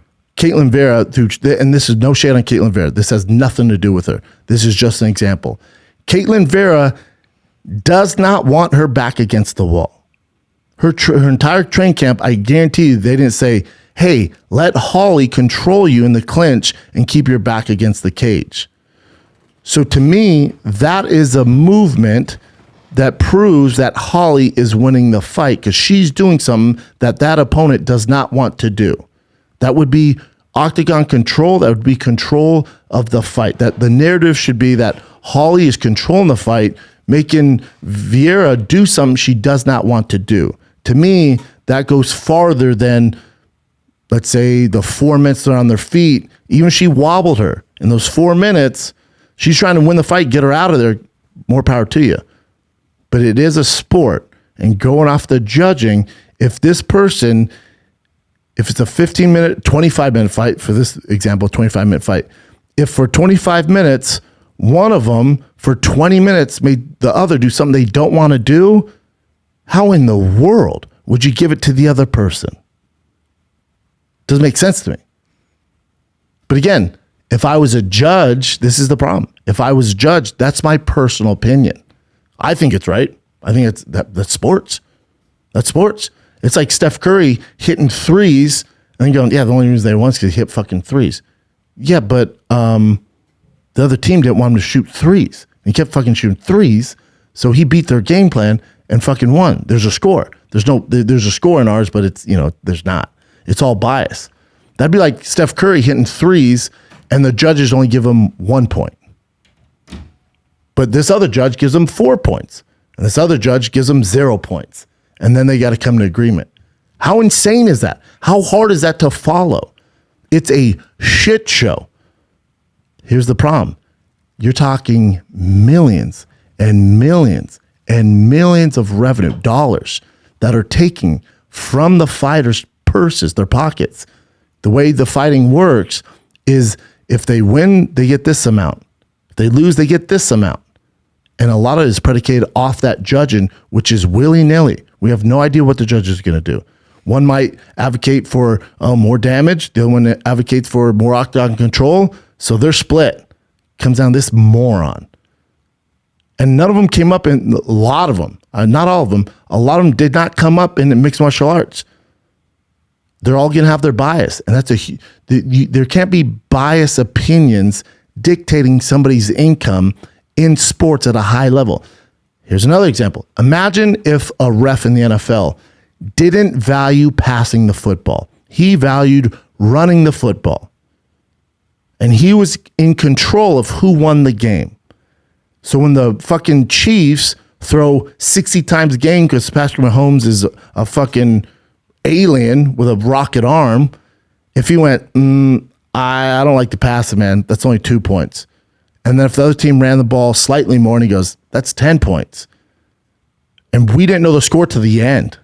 and this is no shade on Caitlin Vera. This has nothing to do with her. This is just an example. Caitlin Vera does not want her back against the wall. Her entire training camp, I guarantee you, they didn't say, hey, let Holly control you in the clinch and keep your back against the cage. So to me, that is a movement that proves that Holly is winning the fight because she's doing something that opponent does not want to do. That would be octagon control. That would be control of the fight. That the narrative should be that Holly is controlling the fight, making Vieira do something she does not want to do. To me, that goes farther than, let's say, the 4 minutes they're on their feet. Even if she wobbled her in those 4 minutes, she's trying to win the fight, get her out of there. More power to you. But it is a sport. And going off the judging, if this person, if it's a 15-minute, 25-minute fight, for this example, 25-minute fight, if for 25 minutes, one of them for 20 minutes made the other do something they don't want to do, how in the world would you give it to the other person? Doesn't make sense to me. But again, if I was a judge, this is the problem. If I was a judge, that's my personal opinion. I think it's right. I think that's sports. That's sports. It's like Steph Curry hitting threes and then going, yeah, the only reason they won is because he hit fucking threes. Yeah, but the other team didn't want him to shoot threes. He kept fucking shooting threes, so he beat their game plan and fucking won. There's a score. There's a score in ours, but it's, there's not. It's all bias. That'd be like Steph Curry hitting threes and the judges only give him 1 point. But this other judge gives him 4 points. And this other judge gives him 0 points. And then they got to come to agreement. How insane is that? How hard is that to follow? It's a shit show. Here's the problem. You're talking millions and millions and millions of revenue, dollars, that are taking from the fighters' purses, their pockets. The way the fighting works is if they win, they get this amount. If they lose, they get this amount. And a lot of it is predicated off that judging, which is willy-nilly. We have no idea what the judge is going to do. One might advocate for more damage. The other one advocates for more octagon control. So they're split. Comes down to this moron. And none of them came up in, a lot of them, not all of them, a lot of them did not come up in mixed martial arts. They're all going to have their bias. And there can't be biased opinions dictating somebody's income in sports at a high level. Here's another example. Imagine if a ref in the NFL didn't value passing the football. He valued running the football. And he was in control of who won the game. So when the fucking Chiefs throw 60 times a game because Patrick Mahomes is a fucking alien with a rocket arm, if he went, I don't like to pass it, man, that's only 2 points. And then if the other team ran the ball slightly more and he goes, that's 10 points. And we didn't know the score to the end.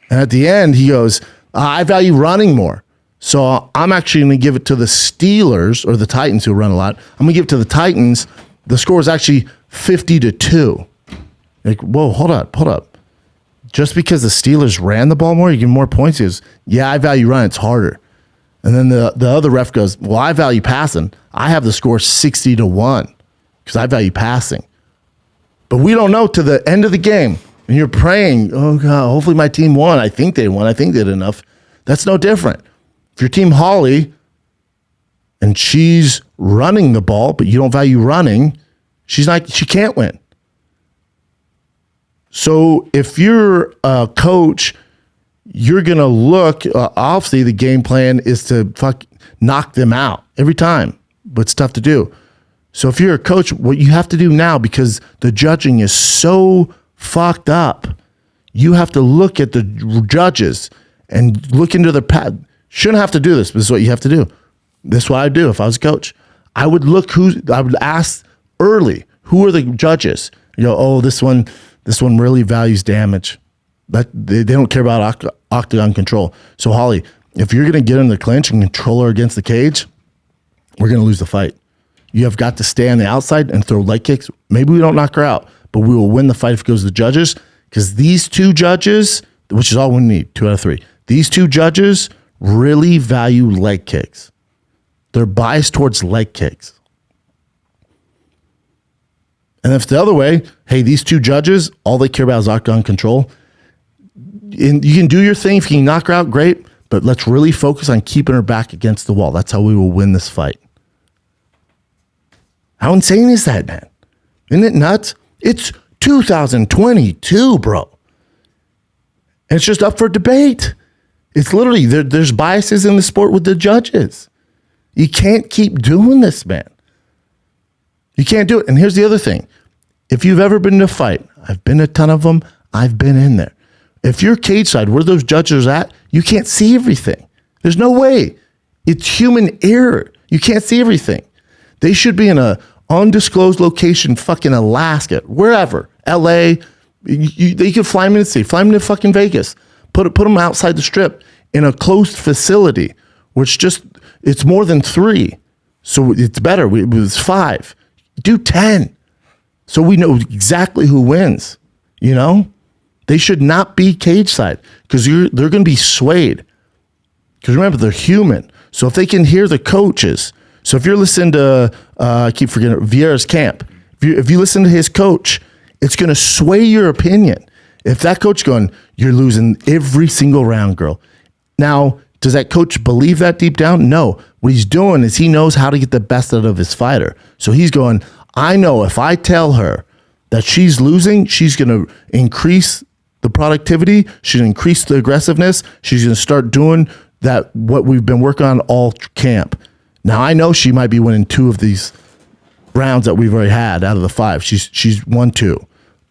And at the end, he goes, I value running more. So I'm actually going to give it to the Steelers or the Titans who run a lot. I'm going to give it to the Titans. The score is actually 50-2. Like, whoa, hold up. Just because the Steelers ran the ball more, you get more points. He goes, yeah, I value running. It's harder. And then the other ref goes, well, I value passing. I have the score 60-1 because I value passing. But we don't know to the end of the game. And you're praying, oh, God, hopefully my team won. I think they won. I think they did enough. That's no different. If your team Holly and she's running the ball, but you don't value running, she can't win. So if you're a coach, you're going to look, obviously the game plan is to knock them out every time, but it's tough to do. So if you're a coach, what you have to do now, because the judging is so fucked up, you have to look at the judges and look into their pad. Shouldn't have to do this, but this is what you have to do. This is what I'd do if I was a coach. I would ask early, who are the judges? You go, oh, this one really values damage. But they don't care about octagon control. So Holly, if you're going to get in the clinch and control her against the cage, we're going to lose the fight. You have got to stay on the outside and throw leg kicks. Maybe we don't knock her out, but we will win the fight if it goes to the judges, because these two judges, which is all we need, 2 out of 3, these two judges really value leg kicks. They're biased towards leg kicks. And if the other way, hey, these two judges, all they care about is octagon control. And you can do your thing. If you can knock her out, great. But let's really focus on keeping her back against the wall. That's how we will win this fight. How insane is that, man? Isn't it nuts? It's 2022, bro. And it's just up for debate. It's literally, there's biases in the sport with the judges. You can't keep doing this, man. You can't do it. And here's the other thing. If you've ever been in a fight, I've been to a ton of them, I've been in there. If you're cage side, where those judges are at, you can't see everything. There's no way. It's human error. You can't see everything. They should be in a undisclosed location, fucking Alaska, wherever, LA. They could fly them in the city, fly them to fucking Vegas, put them outside the strip in a closed facility, which it's more than 3. So it's better. It was 5. Do 10. So we know exactly who wins, you know? They should not be cage side because they're going to be swayed. Because remember, they're human. So if they can hear the coaches, so if you're listening to, I keep forgetting, Vieira's camp, if you listen to his coach, it's going to sway your opinion. If that coach going, you're losing every single round, girl. Now, does that coach believe that deep down? No. What he's doing is he knows how to get the best out of his fighter. So he's going, I know if I tell her that she's losing, she's going to increase the productivity, she's going to increase the aggressiveness, she's going to start doing that, what we've been working on all camp. Now, I know she might be winning 2 of these rounds that we've already had out of the 5. She's won 2.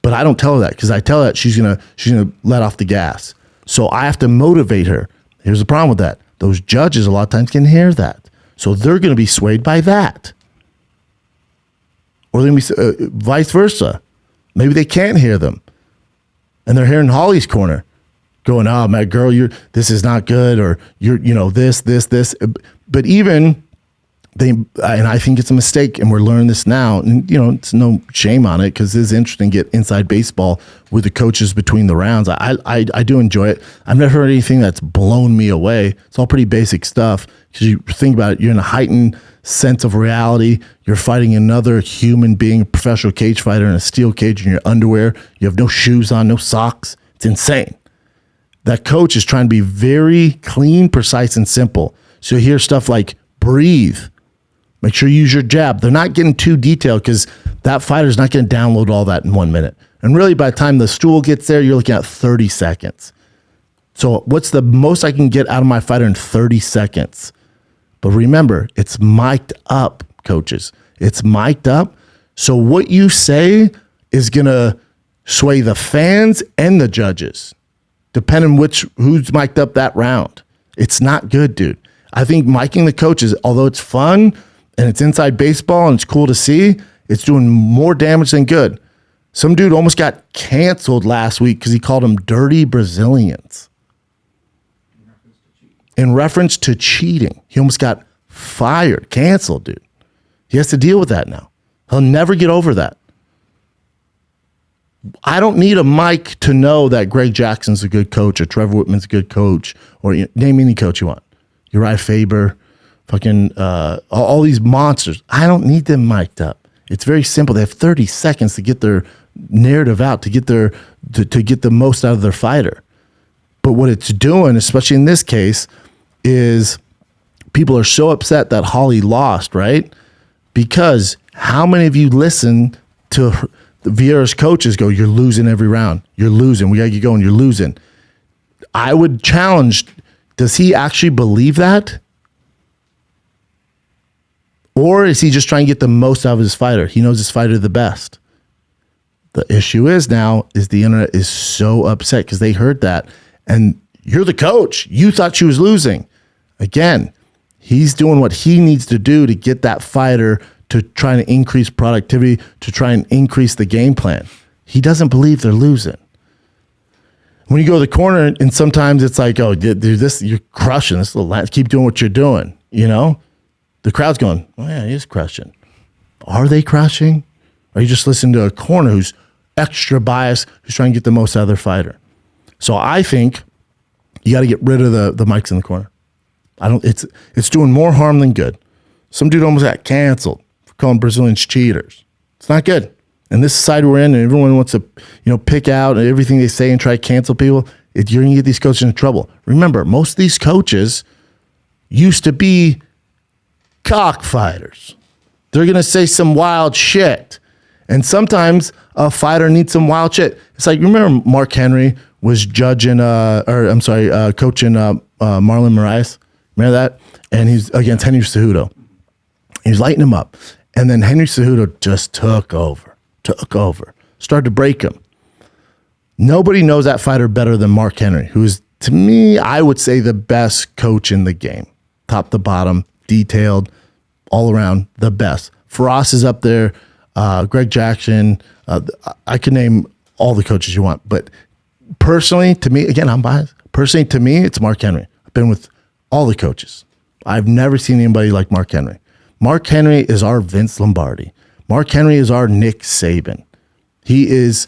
But I don't tell her that because I tell her that she's gonna let off the gas. So I have to motivate her. Here's the problem with that. Those judges a lot of times can hear that. So they're going to be swayed by that. Or they're going to be vice versa. Maybe they can't hear them. And they're hearing Holly's corner going, oh, my girl, this is not good. Or this. But even and I think it's a mistake, and we're learning this now. And, it's no shame on it because it's interesting to get inside baseball with the coaches between the rounds. I do enjoy it. I've never heard anything that's blown me away. It's all pretty basic stuff because you think about it, you're in a heightened sense of reality. You're fighting another human being, a professional cage fighter in a steel cage in your underwear. You have no shoes on, no socks. It's insane. That coach is trying to be very clean, precise, and simple. So you hear stuff like breathe. Make sure you use your jab. They're not getting too detailed because that fighter's not going to download all that in 1 minute. And really, by the time the stool gets there, you're looking at 30 seconds. So what's the most I can get out of my fighter in 30 seconds? But remember, it's mic'd up, coaches. It's mic'd up. So what you say is going to sway the fans and the judges, depending who's mic'd up that round. It's not good, dude. I think miking the coaches, although it's fun and it's inside baseball and it's cool to see, it's doing more damage than good. Some dude almost got canceled last week because he called them dirty Brazilians. In reference to cheating. He almost got fired, canceled, dude. He has to deal with that now. He'll never get over that. I don't need a mic to know that Greg Jackson's a good coach or Trevor Whitman's a good coach, or name any coach you want. Uriah Faber, fucking all these monsters. I don't need them mic'd up. It's very simple. They have 30 seconds to get their narrative out, to get to get the most out of their fighter. But what it's doing, especially in this case, is people are so upset that Holly lost, right? Because how many of you listen to Vieira's coaches go, you're losing every round. You're losing. We got to get going. You're losing. I would challenge, does he actually believe that? Or is he just trying to get the most out of his fighter? He knows his fighter the best. The issue is now is the internet is so upset because they heard that. And you're the coach. You thought she was losing. Again, he's doing what he needs to do to get that fighter to try and increase productivity, to try and increase the game plan. He doesn't believe they're losing. When you go to the corner, and sometimes it's like, oh, dude, this, you're crushing. This little, keep doing what you're doing, you know? The crowd's going, oh, yeah, he is crushing. Are they crushing? Or are you just listening to a corner who's extra biased, who's trying to get the most out of their fighter? So I think you got to get rid of the mics in the corner. It's doing more harm than good. Some dude almost got canceled for calling Brazilians cheaters. It's not good. And this side we're in, and everyone wants to, pick out everything they say and try to cancel people. You're going to get these coaches into trouble. Remember, most of these coaches used to be cockfighters. They're going to say some wild shit. And sometimes a fighter needs some wild shit. It's like, remember Mark Henry was coaching Marlon Moraes? Remember that? And he's against Henry Cejudo. He was lighting him up. And then Henry Cejudo just took over, started to break him. Nobody knows that fighter better than Mark Henry, who is, to me, I would say the best coach in the game. Top to bottom, detailed, all around, the best. Faraz is up there. Greg Jackson. I can name all the coaches you want. But personally, to me, again, I'm biased. Personally, to me, it's Mark Henry. I've been with all the coaches. I've never seen anybody like Mark Henry. Mark Henry is our Vince Lombardi. Mark Henry is our Nick Saban. He is,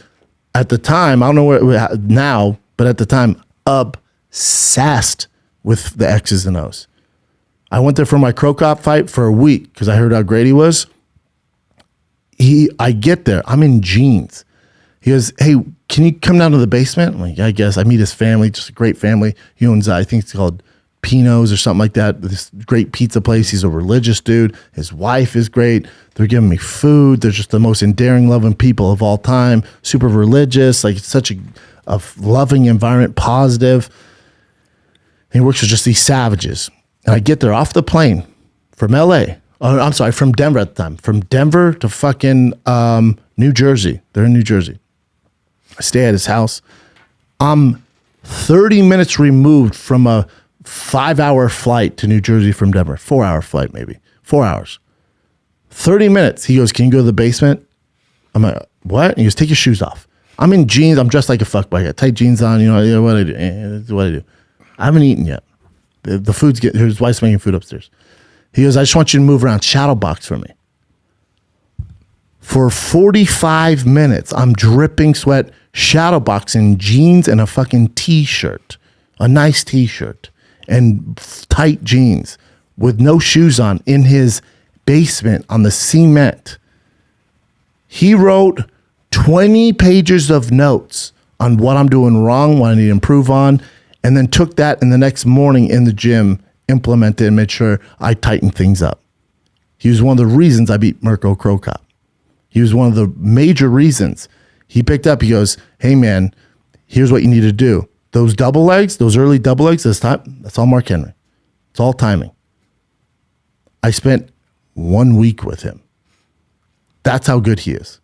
at the time, I don't know where now, but at the time, obsessed with the X's and O's. I went there for my Crow Cop fight for a week because I heard how great he was. I get there. I'm in jeans. He goes, hey, can you come down to the basement? I'm like, yeah, I guess. I meet his family, just a great family. He owns, I think it's called Pino's or something like that. This great pizza place. He's a religious dude. His wife is great. They're giving me food. They're just the most endearing, loving people of all time. Super religious. Like, it's such a loving environment, positive. And he works with just these savages. And I get there off the plane from LA. Oh, I'm sorry, from Denver at the time. From Denver to fucking New Jersey. They're in New Jersey. I stay at his house. I'm 30 minutes removed from a 5-hour flight to New Jersey from Denver. 4-hour flight, maybe. 4 hours. 30 minutes. He goes, can you go to the basement? I'm like, what? And he goes, take your shoes off. I'm in jeans. I'm dressed like a fuckboy. I got tight jeans on. You know what I do. This is what I do. I haven't eaten yet. The food's getting, his wife's making food upstairs. He goes, I just want you to move around. Shadow box for me. For 45 minutes, I'm dripping sweat, shadow boxing jeans and a fucking t-shirt. A nice t-shirt. And tight jeans with no shoes on in his basement on the cement. He wrote 20 pages of notes on what I'm doing wrong, what I need to improve on, and then took that and the next morning in the gym, implemented and made sure I tightened things up. He was one of the reasons I beat Mirko Crow Cop. He was one of the major reasons. He picked up, he goes, hey man, here's what you need to do. Those double legs, those early double legs, that's all Mark Henry. It's all timing. I spent 1 week with him. That's how good he is.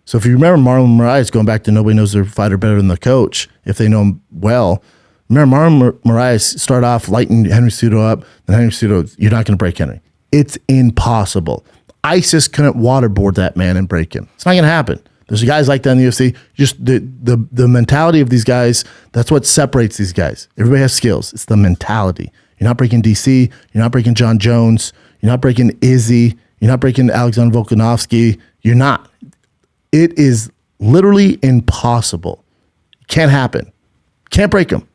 So if you remember Marlon Moraes, going back to nobody knows their fighter better than the coach, if they know him well, remember Marlon Moraes started off lighting Henry Cejudo up, and Henry Cejudo, you're not going to break Henry. It's impossible. ISIS couldn't waterboard that man and break him. It's not going to happen. There's guys like that in the UFC. Just the mentality of these guys, that's what separates these guys. Everybody has skills. It's the mentality. You're not breaking DC. You're not breaking John Jones. You're not breaking Izzy. You're not breaking Alexander Volkanovski. You're not. It is literally impossible. Can't happen. Can't break them.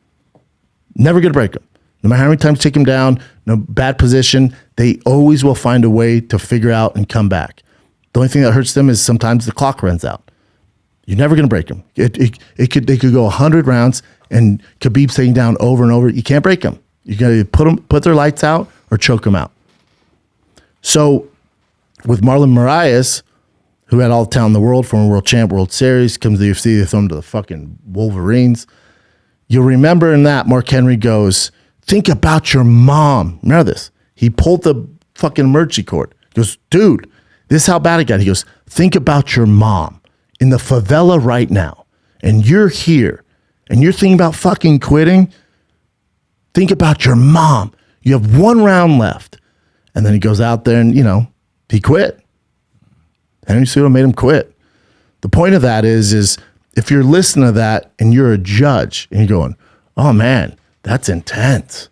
Never going to break them. No matter how many times you take them down, no bad position, they always will find a way to figure out and come back. The only thing that hurts them is sometimes the clock runs out. You're never going to break them. They could go 100 rounds and Khabib's taking down over and over. You can't break them. You got to put their lights out or choke them out. So with Marlon Moraes, who had all the talent in the world, former world champ, World Series, comes to the UFC, they throw him to the fucking Wolverines. You'll remember in that, Mark Henry goes, think about your mom. Remember this? He pulled the fucking emergency cord. He goes, dude, this is how bad it got. He goes, think about your mom in the favela right now. And you're here. And you're thinking about fucking quitting. Think about your mom. You have 1 round left. And then he goes out there and, he quit. Henry Cejudo made him quit. The point of that is if you're listening to that and you're a judge and you're going, oh man, that's intense.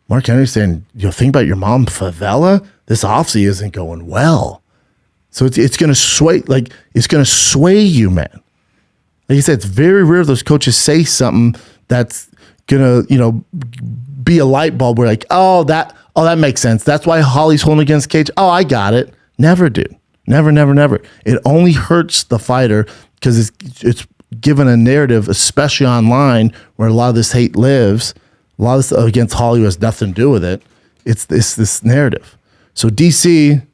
Mark Henry's saying, you'll think about your mom favela? This offseason isn't going well. So it's going to sway, it's going to sway you, man. Like I said, it's very rare those coaches say something that's going to, be a light bulb where that makes sense. That's why Holly's holding against Cage. Oh, I got it. Never, dude. Never, never, never. It only hurts the fighter because it's given a narrative, especially online, where a lot of this hate lives. A lot of this against Holly has nothing to do with it. It's this narrative. So DC,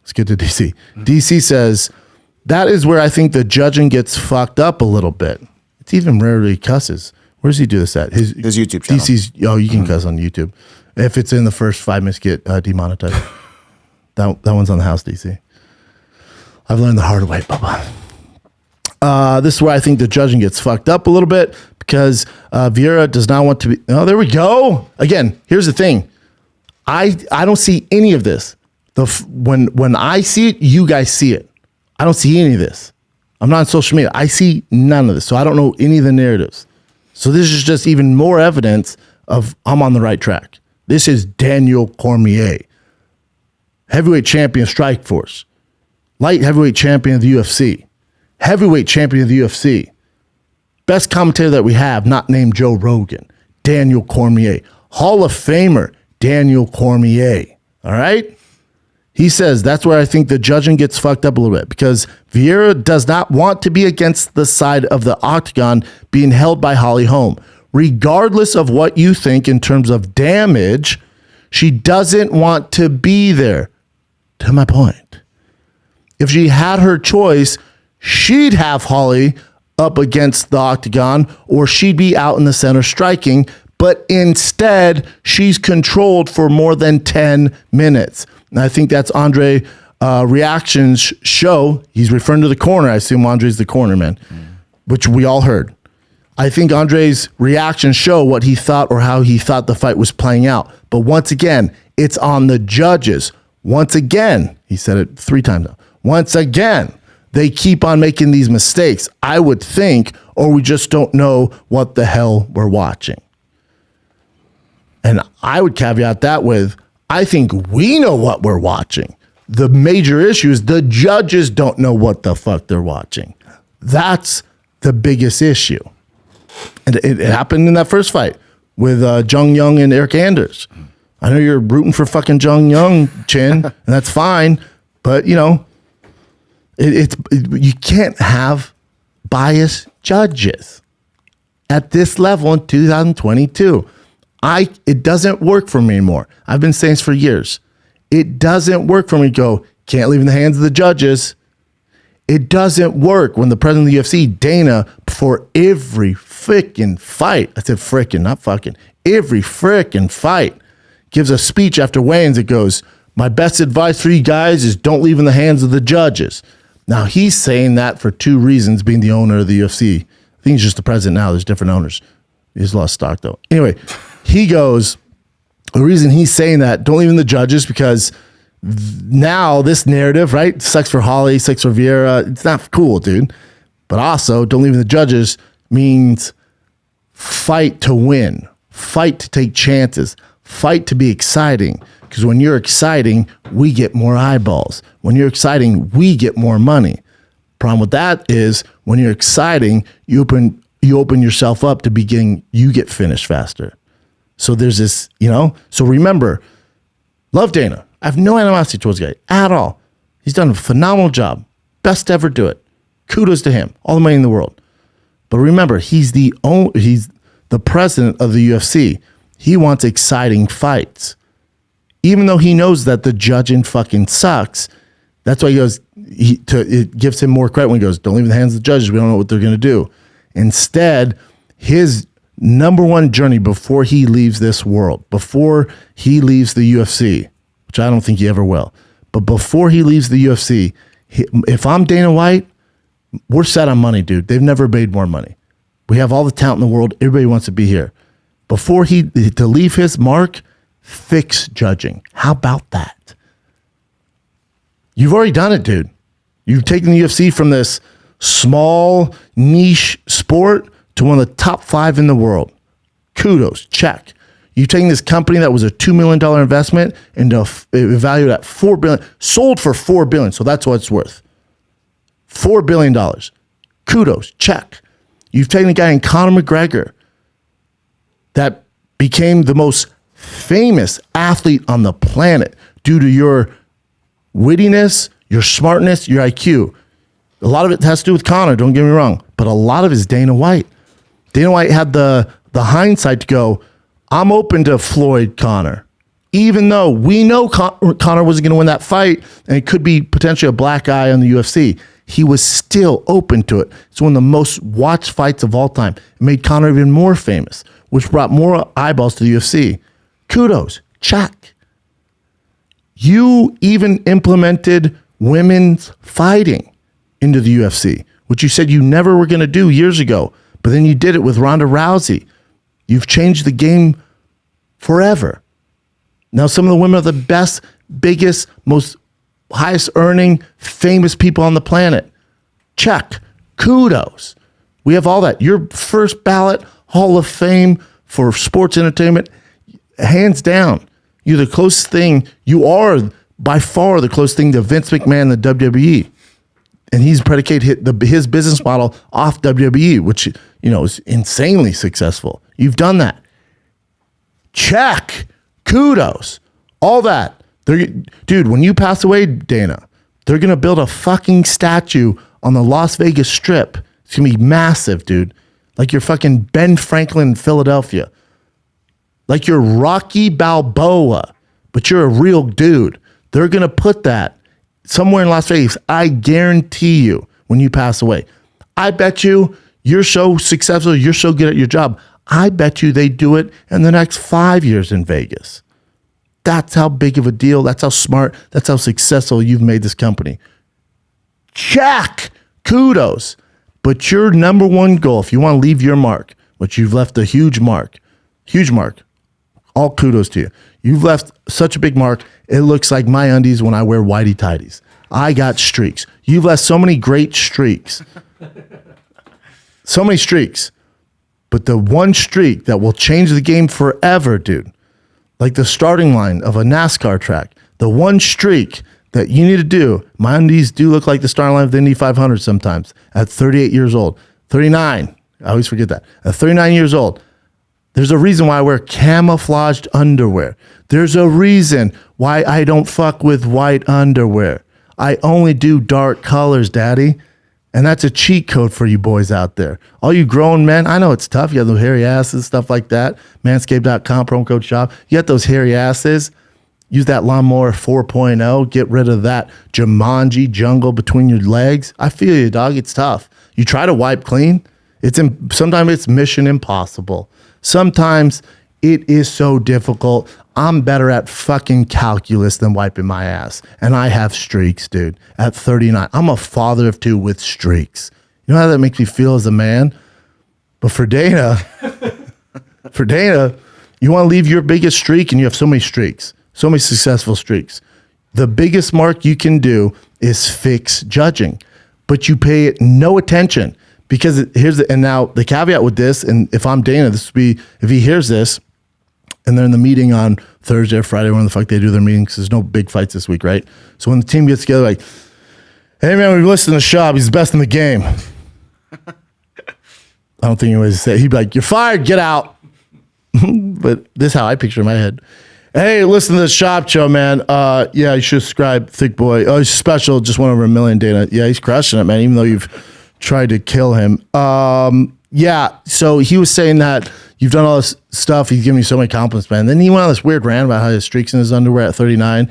let's get to DC. DC says, that is where I think the judging gets fucked up a little bit. It's even rarely cusses. Where does he do this at? His YouTube channel. DC's, you can cuss on YouTube. If it's in the first 5 minutes, get demonetized. That one's on the house, DC. I've learned the hard way, Bubba. This is where I think the judging gets fucked up a little bit because Vieira does not want to be. Oh, there we go. Again, here's the thing. I don't see any of this. When I see it, you guys see it. I don't see any of this. I'm not on social media. I see none of this. So I don't know any of the narratives. So this is just even more evidence of I'm on the right track. This is Daniel Cormier, heavyweight champion, Strikeforce. light heavyweight champion of the UFC, heavyweight champion of the UFC, best commentator that we have, not named Joe Rogan, Daniel Cormier, Hall of Famer, Daniel Cormier. All right? He says that's where I think the judging gets fucked up a little bit because Vieira does not want to be against the side of the octagon being held by Holly Holm. Regardless of what you think in terms of damage, she doesn't want to be there. To my point. If she had her choice, she'd have Holly up against the octagon or she'd be out in the center striking, but instead she's controlled for more than 10 minutes. And I think that's Andre reactions show. He's referring to the corner. I assume Andre's the corner, man, which we all heard. I think Andre's reactions show what he thought or how he thought the fight was playing out. But once again, it's on the judges. Once again, he said it 3 times now. Once again, they keep on making these mistakes, I would think, or we just don't know what the hell we're watching. And I would caveat that with, I think we know what we're watching. The major issue is the judges don't know what the fuck they're watching. That's the biggest issue. And it happened in that first fight with Jung Young and Eric Anders. I know you're rooting for fucking Jung Young, Chin, and that's fine. But, you know, you can't have biased judges at this level in 2022. It doesn't work for me anymore. I've been saying this for years. It doesn't work for me to go, can't leave in the hands of the judges. It doesn't work when the president of the UFC, Dana, before every freaking fight, I said freaking, not fucking, every freaking fight, gives a speech after weigh-ins that goes, my best advice for you guys is don't leave in the hands of the judges. Now, he's saying that for 2 reasons, being the owner of the UFC. I think he's just the president now. There's different owners. He's lost stock, though. Anyway, he goes, the reason he's saying that, don't leave in the judges, because now this narrative, right, sucks for Holly, sucks for Vieira. It's not cool, dude. But also, don't leave in the judges means fight to win, fight to take chances, fight to be exciting. Because when you're exciting, we get more eyeballs. When you're exciting, we get more money. Problem with that is when you're exciting, you open yourself up to you get finished faster. So there's this, you know. So remember, love Dana. I have no animosity towards the guy at all. He's done a phenomenal job. Best to ever do it. Kudos to him. All the money in the world. But remember, he's the president of the UFC. He wants exciting fights. Even though he knows that the judging fucking sucks, that's why he goes, it gives him more credit when he goes, don't leave in the hands of the judges. We don't know what they're going to do. Instead, his number one journey before he leaves this world, before he leaves the UFC, which I don't think he ever will, but before he leaves the UFC, if I'm Dana White, we're set on money, dude. They've never made more money. We have all the talent in the world. Everybody wants to be here. Before to leave his mark, fix judging. How about that? You've already done it, dude. You've taken the UFC from this small niche sport to one of the top 5 in the world. Kudos, check. You've taken this company that was a $2 million investment and valued at $4 billion, sold for $4 billion. So that's what it's worth. $4 billion. Kudos, check. You've taken a guy in Conor McGregor that became the most famous athlete on the planet due to your wittiness, your smartness, your IQ. A lot of it has to do with Conor, don't get me wrong, but a lot of it is Dana White. Dana White had the hindsight to go, I'm open to Floyd Conor. Even though we know Conor wasn't going to win that fight and it could be potentially a black eye on the UFC, he was still open to it. It's one of the most watched fights of all time. It made Conor even more famous, which brought more eyeballs to the UFC. Kudos, check. You even implemented women's fighting into the UFC, which you said you never were going to do years ago, but then you did it with Ronda Rousey. You've changed the game forever. Now some of the women are the best, biggest, most highest earning, famous people on the planet. Check. Kudos. We have all that. Your first ballot Hall of Fame for sports entertainment, hands down. You're the closest thing. You are by far the closest thing to Vince McMahon in the WWE. And he's predicated his business model off WWE, which, you know, is insanely successful. You've done that. Check. Kudos. All that. Dude, when you pass away, Dana, they're going to build a fucking statue on the Las Vegas Strip. It's going to be massive, dude. Like you're fucking Ben Franklin in Philadelphia. Like you're Rocky Balboa, but you're a real dude. They're going to put that somewhere in Las Vegas. I guarantee you when you pass away. I bet you're so successful, you're so good at your job. I bet you they do it in the next 5 years in Vegas. That's how big of a deal. That's how smart. That's how successful you've made this company. Check. Kudos. But your number one goal, if you want to leave your mark, which you've left a huge mark, all kudos to you. You've left such a big mark. It looks like my undies when I wear whitey tighties. I got streaks. You've left so many great streaks. So many streaks. But the one streak that will change the game forever, dude, like the starting line of a NASCAR track, the one streak that you need to do, my undies do look like the starting line of the Indy 500 sometimes at 38 years old. 39. I always forget that. At 39 years old, there's a reason why I wear camouflaged underwear. There's a reason why I don't fuck with white underwear. I only do dark colors, daddy. And that's a cheat code for you boys out there. All you grown men, I know it's tough. You got those hairy asses, stuff like that. Manscaped.com, promo code SHOP. You got those hairy asses. Use that lawnmower 4.0. Get rid of that Jumanji jungle between your legs. I feel you, dog. It's tough. You try to wipe clean. Sometimes it's mission impossible. Sometimes it is so difficult. I'm better at fucking calculus than wiping my ass. And I have streaks, dude. At 39. I'm a father of two with streaks. You know how that makes me feel as a man? But for Dana, you want to leave your biggest streak, and you have so many streaks. So many successful streaks. The biggest mark you can do is fix judging, but you pay it no attention because and now the caveat with this, and if I'm Dana, this would be, if he hears this and they're in the meeting on Thursday or Friday, when the fuck they do their meetings, there's no big fights this week, right? So when the team gets together, like, hey man, we've listened to Schaub, he's the best in the game. I don't think he would say, he'd be like, you're fired, get out. But this is how I picture it in my head. Hey, listen to the Schaub show, man. Yeah, you should subscribe, Thick Boy. Oh, he's special, just went over 1 million, Dana. Yeah, he's crushing it, man, even though you've tried to kill him. Yeah, so he was saying that you've done all this stuff. He's giving you so many compliments, man. Then he went on this weird rant about how he has streaks in his underwear at 39.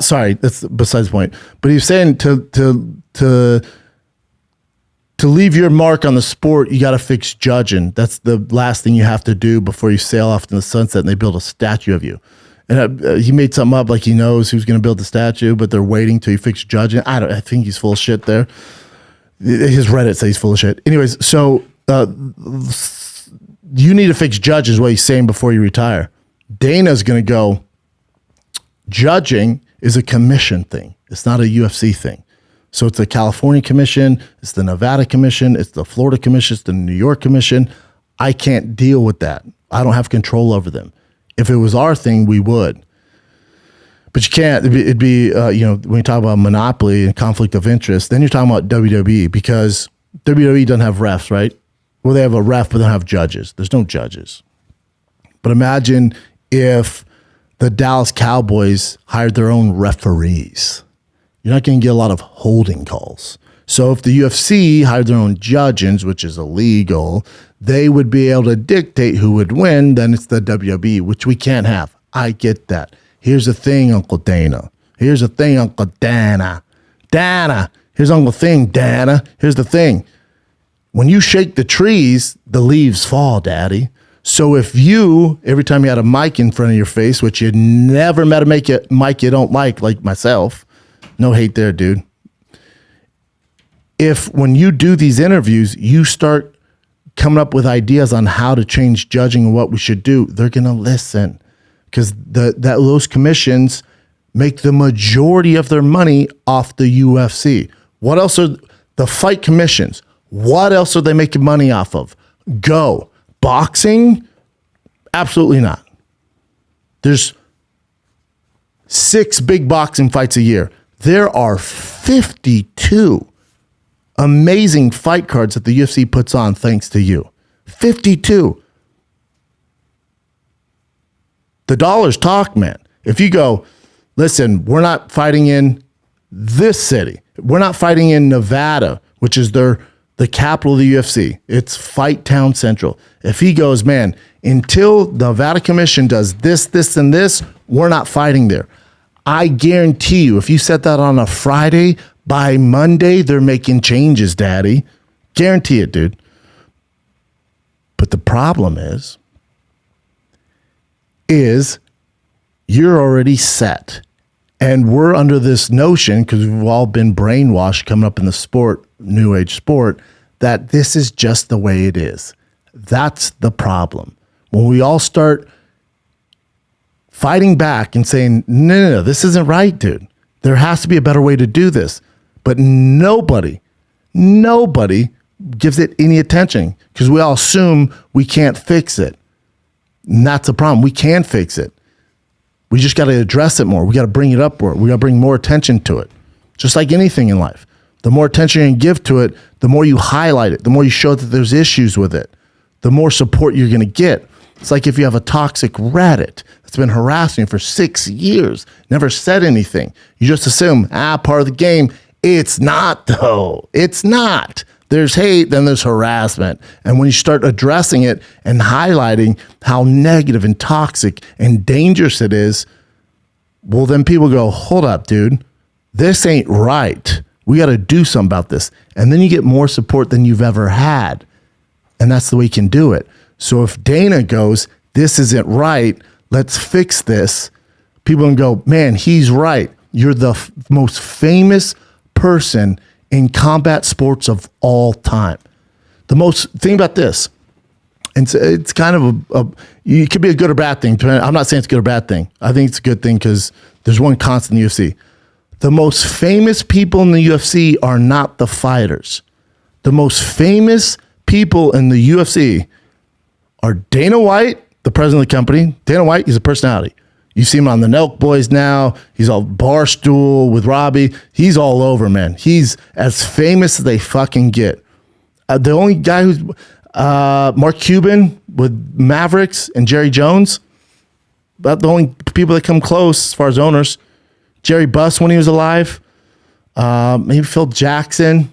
Sorry, that's besides the point. But he was saying to leave your mark on the sport, you got to fix judging. That's the last thing you have to do before you sail off in the sunset and they build a statue of you. And he made something up like he knows who's going to build the statue, but they're waiting till you fix judging. I think he's full of shit there. His Reddit says he's full of shit. Anyways, so you need to fix judges, is what he's saying before you retire. Dana's going to go, judging is a commission thing. It's not a UFC thing. So it's the California Commission, it's the Nevada Commission, it's the Florida Commission, it's the New York Commission. I can't deal with that. I don't have control over them. If it was our thing, we would. But you can't. It'd be when you talk about monopoly and conflict of interest, then you're talking about WWE, because WWE doesn't have refs, right? Well, they have a ref, but they don't have judges. There's no judges. But imagine if the Dallas Cowboys hired their own referees. You're not going to get a lot of holding calls. So if the UFC hired their own judges, which is illegal, they would be able to dictate who would win. Then it's the WWE, which we can't have. I get that. Here's the thing, Uncle Dana. Here's the thing, Uncle Dana. Dana. Here's Uncle Thing, Dana. Here's the thing. When you shake the trees, the leaves fall, Daddy. So if you, every time you had a mic in front of your face, which you never met a mic you don't like myself, no hate there, dude. If when you do these interviews, you start coming up with ideas on how to change judging and what we should do, they're going to listen, because those commissions make the majority of their money off the UFC. What else are the fight commissions? What else are they making money off of? Go. Boxing? Absolutely not. There's 6 big boxing fights a year. There are 52 amazing fight cards that the UFC puts on thanks to you. 52. The dollars talk, man. If you go, listen, we're not fighting in this city. We're not fighting in Nevada, which is the capital of the UFC. It's Fight Town Central. If he goes, man, until the Nevada Commission does this, this, and this, we're not fighting there. I guarantee you, if you set that on a Friday, by Monday, they're making changes, daddy. Guarantee it, dude. But the problem is you're already set. And we're under this notion, because we've all been brainwashed coming up in the sport, new age sport, that this is just the way it is. That's the problem. When we all start fighting back and saying, no, this isn't right, dude. There has to be a better way to do this. But nobody gives it any attention because we all assume we can't fix it. And that's the problem. We can fix it. We just got to address it more. We got to bring it up more. We got to bring more attention to it. Just like anything in life. The more attention you give to it, the more you highlight it, the more you show that there's issues with it, the more support you're going to get. It's like if you have a toxic Reddit that's been harassing you for 6 years, never said anything. You just assume, part of the game. It's not, though. It's not. There's hate, then there's harassment. And when you start addressing it and highlighting how negative and toxic and dangerous it is, well, then people go, hold up, dude. This ain't right. We got to do something about this. And then you get more support than you've ever had. And that's the way you can do it. So if Dana goes, this isn't right, let's fix this, people can go, man, he's right. You're the most famous person in combat sports of all time. The most thing about this, and it's kind of it could be a good or bad thing. I'm not saying it's a good or bad thing. I think it's a good thing because there's one constant in the UFC. The most famous people in the UFC are not the fighters. The most famous people in the UFC are Dana White, the president of the company. Dana White, he's a personality. You see him on the Nelk Boys now. He's all Barstool with Robbie. He's all over, man. He's as famous as they fucking get. The only guy who's Mark Cuban with Mavericks and Jerry Jones, about the only people that come close as far as owners. Jerry Buss when he was alive. Maybe Phil Jackson.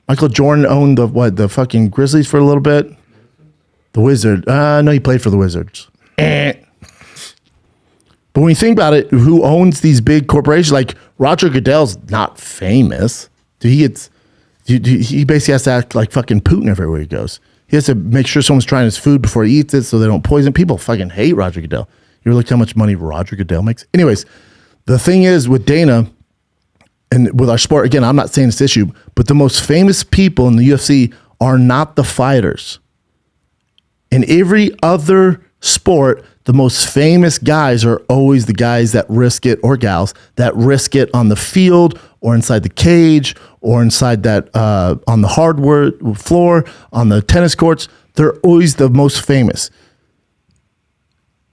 Michael Jordan owned the fucking Grizzlies for a little bit. The Wizards. No, he played for the Wizards. But when you think about it, who owns these big corporations? Like Roger Goodell's not famous. He basically has to act like fucking Putin everywhere he goes. He has to make sure someone's trying his food before he eats it so they don't poison. People fucking hate Roger Goodell. You ever look how much money Roger Goodell makes? Anyways, the thing is with Dana and with our sport, again, I'm not saying this issue, but the most famous people in the UFC are not the fighters. In every other sport, the most famous guys are always the guys that risk it, or gals, that risk it on the field or inside the cage or inside that on the hardwood floor, on the tennis courts. They're always the most famous.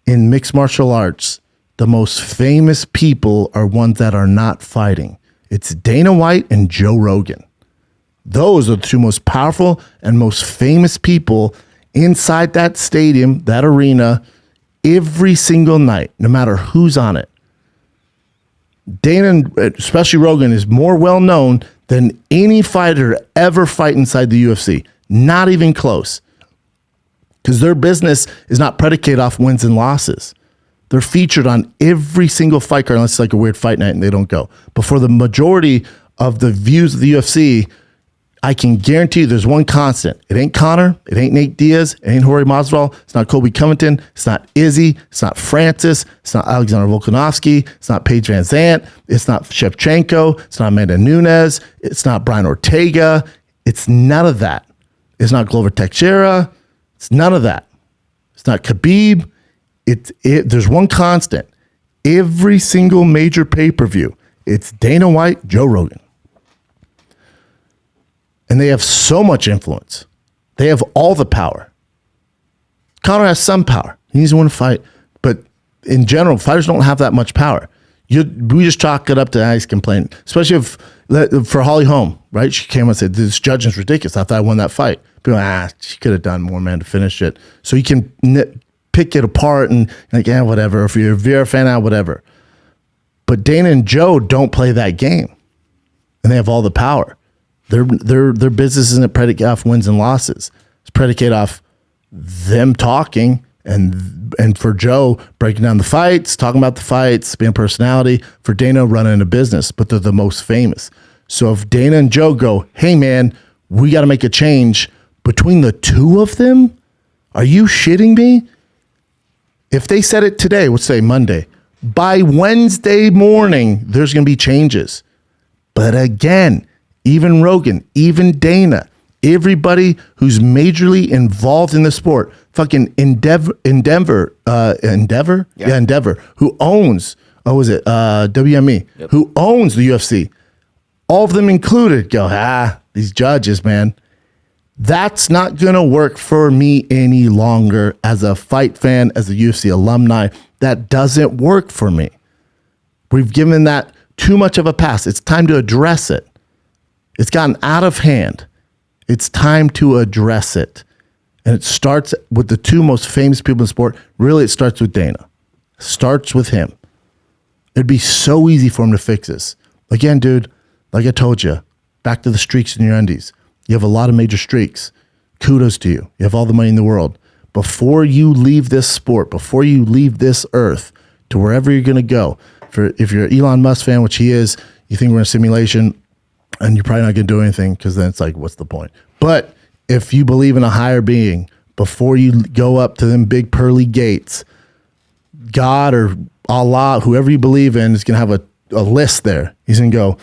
In mixed martial arts, the most famous people are ones that are not fighting. It's Dana White and Joe Rogan. Those are the two most powerful and most famous people inside that stadium, that arena, every single night, no matter who's on it. Dana, especially Rogan, is more well-known than any fighter to ever fight inside the UFC. Not even close. Because their business is not predicated off wins and losses. They're featured on every single fight card, unless it's like a weird fight night and they don't go. But for the majority of the views of the UFC, I can guarantee you there's one constant. It ain't Conor. It ain't Nate Diaz. It ain't Jorge Masvidal. It's not Colby Covington. It's not Izzy. It's not Francis. It's not Alexander Volkanovski. It's not Paige Van Zant. It's not Shevchenko. It's not Amanda Nunes. It's not Brian Ortega. It's none of that. It's not Glover Teixeira. It's none of that. It's not Khabib. There's one constant. Every single major pay-per-view, it's Dana White, Joe Rogan. And they have so much influence. They have all the power. Conor has some power. He needs to win a fight. But in general, fighters don't have that much power. We just chalk it up to nice complaint, especially for Holly Holm, right? She came and said, this judging's ridiculous. I thought I won that fight. People she could have done more, man, to finish it. So you can pick it apart and like, yeah, whatever. If you're a Vera fan, whatever. But Dana and Joe don't play that game, and they have all the power. Their business isn't predicated off wins and losses. It's predicated off them talking and for Joe breaking down the fights, talking about the fights, being a personality. For Dana running a business, but they're the most famous. So if Dana and Joe go, hey man, we got to make a change between the two of them, are you shitting me? If they said it today, let's say Monday, by Wednesday morning, there's going to be changes. But again, even Rogan, even Dana, everybody who's majorly involved in the sport, fucking Endeavor, who owns, WME, yep, who owns the UFC, all of them included, go, these judges, man. That's not going to work for me any longer as a fight fan, as a UFC alumni. That doesn't work for me. We've given that too much of a pass. It's time to address it. It's gotten out of hand. It's time to address it. And it starts with the two most famous people in sport. Really, it starts with Dana. Starts with him. It'd be so easy for him to fix this. Again, dude, like I told you, back to the streaks in your undies. You have a lot of major streaks. Kudos to you. You have all the money in the world. Before you leave this sport, before you leave this earth to wherever you're going to go, if you're an Elon Musk fan, which he is, you think we're in a simulation, and you're probably not going to do anything because then it's like, what's the point? But if you believe in a higher being, before you go up to them big pearly gates, God or Allah, whoever you believe in, is going to have a list there. He's going to go,